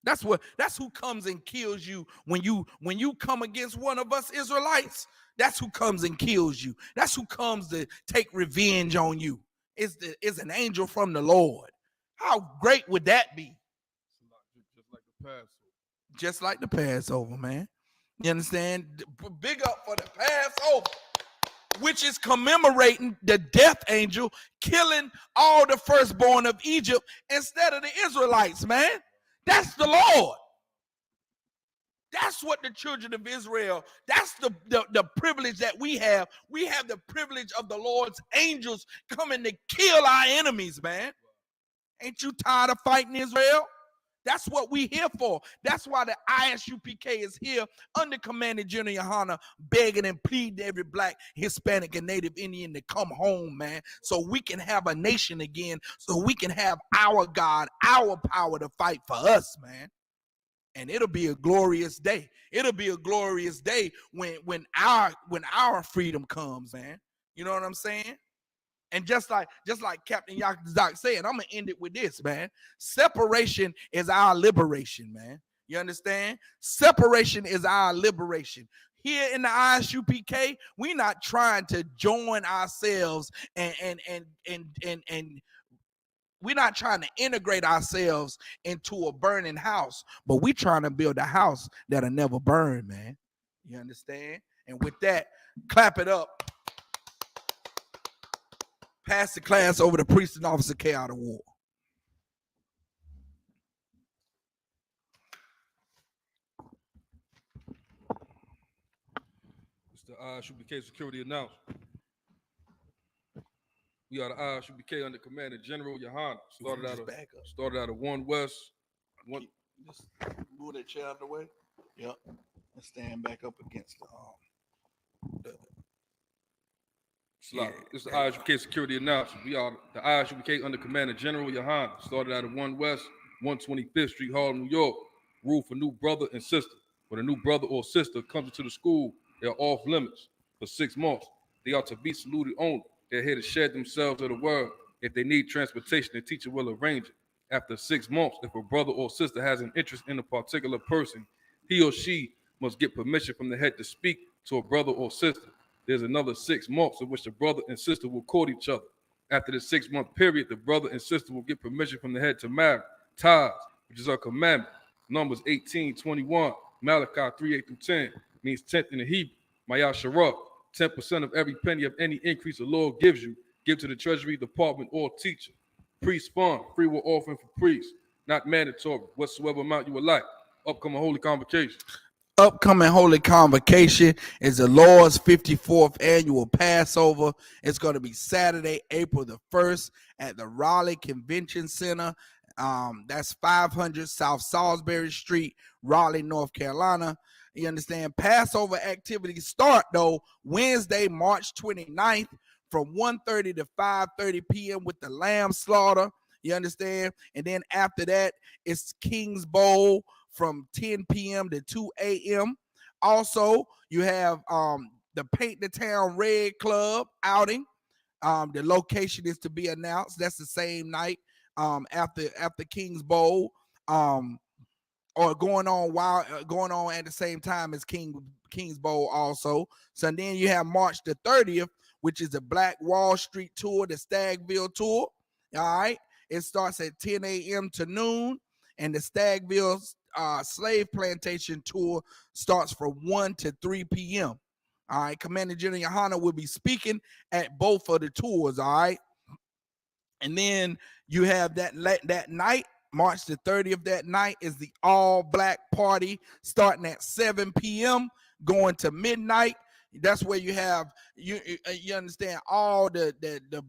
That's who comes and kills you when you come against one of us Israelites. That's who comes and kills you. That's who comes to take revenge on you. It's an angel from the Lord. How great would that be? Just like the Passover, man. You understand? Big up for the Passover, which is commemorating the death angel killing all the firstborn of Egypt instead of the Israelites, man. That's the Lord. That's what the children of Israel, that's the privilege that we have. We have the privilege of the Lord's angels coming to kill our enemies, man. Ain't you tired of fighting Israel? That's what we here for. That's why the Isupk is here under Commander General Yohana, begging and pleading every black, Hispanic, and Native Indian to come home, man, so we can have a nation again, so we can have our God, our power to fight for us, man. And it'll be a glorious day. It'll be a glorious day when our freedom comes, man. You know what I'm saying? And just like Captain Yakazak said, I'm gonna end it with this, man. Separation is our liberation, man. You understand? Separation is our liberation. Here in the Isupk, we're not trying to join ourselves and we're not trying to integrate ourselves into a burning house, but we're trying to build a house that'll never burn, man. You understand? And with that, clap it up. Pass the class over to Priest and Officer K out of war. It's the Isupk security announcement. We are the Isupk under Commander General Yohana. Started out of 1 West. Just move that chair out of the way. Yep. And stand back up against the This is the Isupk security announcement. We are the Isupk under Commander General Yohana. Started out of 1 West, 125th Street, Harlem, New York. Rule for new brother and sister. When a new brother or sister comes into the school, they are off limits for 6 months. They are to be saluted only. They're here to shed themselves of the world. If they need transportation, the teacher will arrange it. After 6 months, if a brother or sister has an interest in a particular person, he or she must get permission from the head to speak to a brother or sister. There's another 6 months in which the brother and sister will court each other. After the 6-month period, the brother and sister will get permission from the head to marry. Thurs, which is our commandment. Numbers 18:21, Malachi 3:8-10, means 10th in the Hebrew. Maya Sharab, 10% of every penny of any increase the Lord gives you, give to the Treasury Department or teacher. Priest fund, free will offering for priests, not mandatory, whatsoever amount you would like. Upcoming Holy Convocation. Upcoming Holy Convocation is the Lord's 54th annual Passover. It's going to be Saturday, April the 1st at the Raleigh Convention Center. That's 500 South Salisbury Street, Raleigh, North Carolina. You understand? Passover activities start, though, Wednesday, March 29th from 1:30 to 5:30 p.m. with the lamb slaughter. You understand? And then after that, it's King's Bowl from 10 p.m. to 2 a.m. Also, you have the Paint the Town Red Club outing. The location is to be announced. That's the same night after King's Bowl, or going on at the same time as King's Bowl also. So then you have March the 30th, which is the Black Wall Street tour, the Stagville tour. All right, it starts at 10 a.m. to noon, and the Stagville Slave Plantation tour starts from 1 to 3 p.m. All right, Commander General Yohana will be speaking at both of the tours. All right, and then you have that night, March the 30th. That night is the all black party starting at 7 p.m. going to midnight. That's where you have you understand all the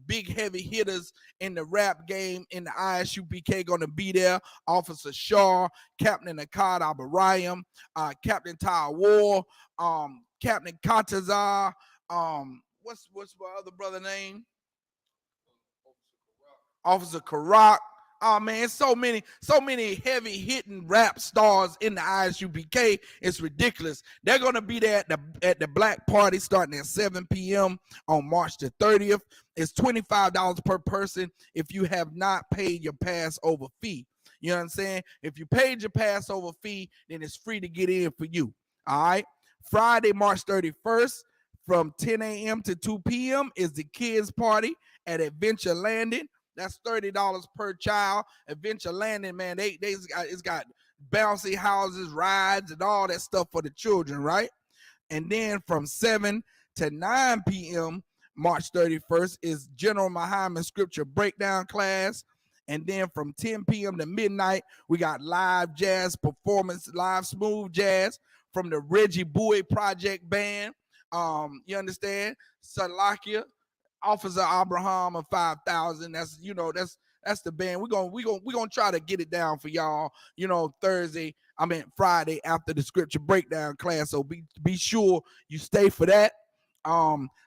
big heavy hitters in the rap game in the ISUPK going to be there. Officer Shaw, Captain Akkad Abarayam, Captain Ty War, Captain Katazar, what's my other brother name? Officer Karak. Oh man, so many heavy hitting rap stars in the ISUPK. It's ridiculous. They're gonna be there at the black party starting at 7 p.m. on March the 30th. It's $25 per person if you have not paid your Passover fee. You know what I'm saying? If you paid your Passover fee, then it's free to get in for you. All right. Friday, March 31st, from 10 a.m. to 2 p.m. is the kids party at Adventure Landing. That's $30 per child. Adventure Landing, man, it's got bouncy houses, rides, and all that stuff for the children, right? And then from 7 to 9 p.m., March 31st, is General Muhammad Scripture Breakdown class. And then from 10 p.m. to midnight, we got live jazz performance, live smooth jazz from the Reggie Bowie Project Band. You understand? Salakia, Officer Abraham of 5,000. That's the band. We're gonna try to get it down for y'all. Friday after the scripture breakdown class. So be sure you stay for that.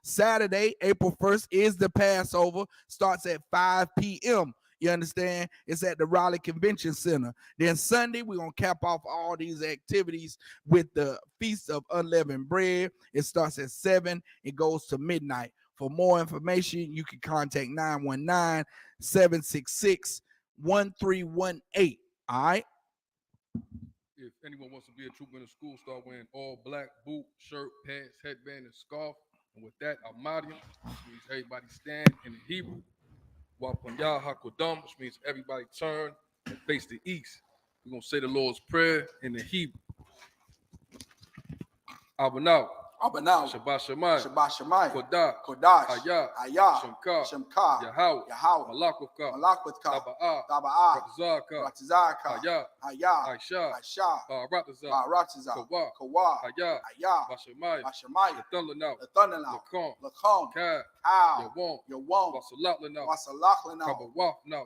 Saturday, April 1st is the Passover. Starts at 5 p.m. You understand? It's at the Raleigh Convention Center. Then Sunday, we're going to cap off all these activities with the Feast of Unleavened Bread. It starts at 7. It goes to midnight. For more information, you can contact 919-766-1318. All right? If anyone wants to be a trooper in the school, start wearing all black boot, shirt, pants, headband, and scarf. And with that, Almadium, which means everybody stand in the Hebrew. Wapanyah HaKodam, which means everybody turn and face the east. We're going to say the Lord's Prayer in the Hebrew. Abanau. Shabbat Shemayim. Kodash. Hayah. Shemka. Yahweh. Malakwithka. Taba'ah. Ratizaka. Hayah. Aisha. Baratiza. Kawa. Hayah. Bashamayim. The thunder now. Lakom. Kab. Yawam. Wasalak now.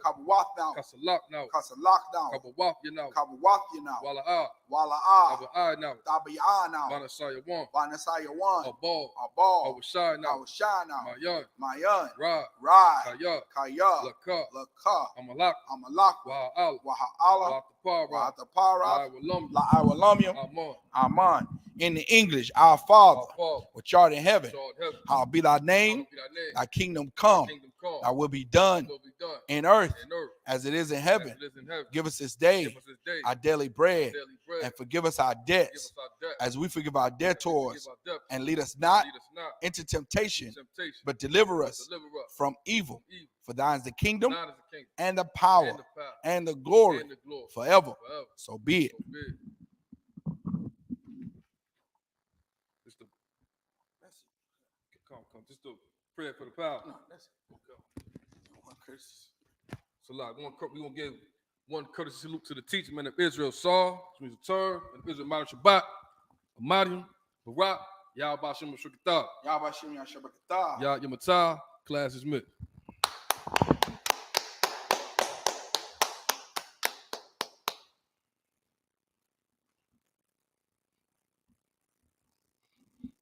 Kabawaf now. Kasalak now. Kabawaf now. Wala'ah. Taba'ah now. Banasaya one. Abal. Awashai now. Mayan. Rad. Kaya. Laka. Amalak. Waha'ala. Watapara. La'awalamyam. Aman. In the English, our Father, which art in heaven, hallowed be thy name, thy kingdom come, thy will be done in earth as it is in heaven. Give us this day our daily bread, and forgive us our debts as we forgive our debtors, and lead us not into temptation, but deliver us from evil. For thine is the kingdom and the power and the glory forever. So be it. Just a prayer for the power. No, that's it. So like we're gonna give one courtesy salute to the teacher man of Israel Saul, which means a Thurs, and Israel Madam Shabbat, Amadium, Barak, Yahweh Bashem Shukatah. Yah Yamatah, class is mid.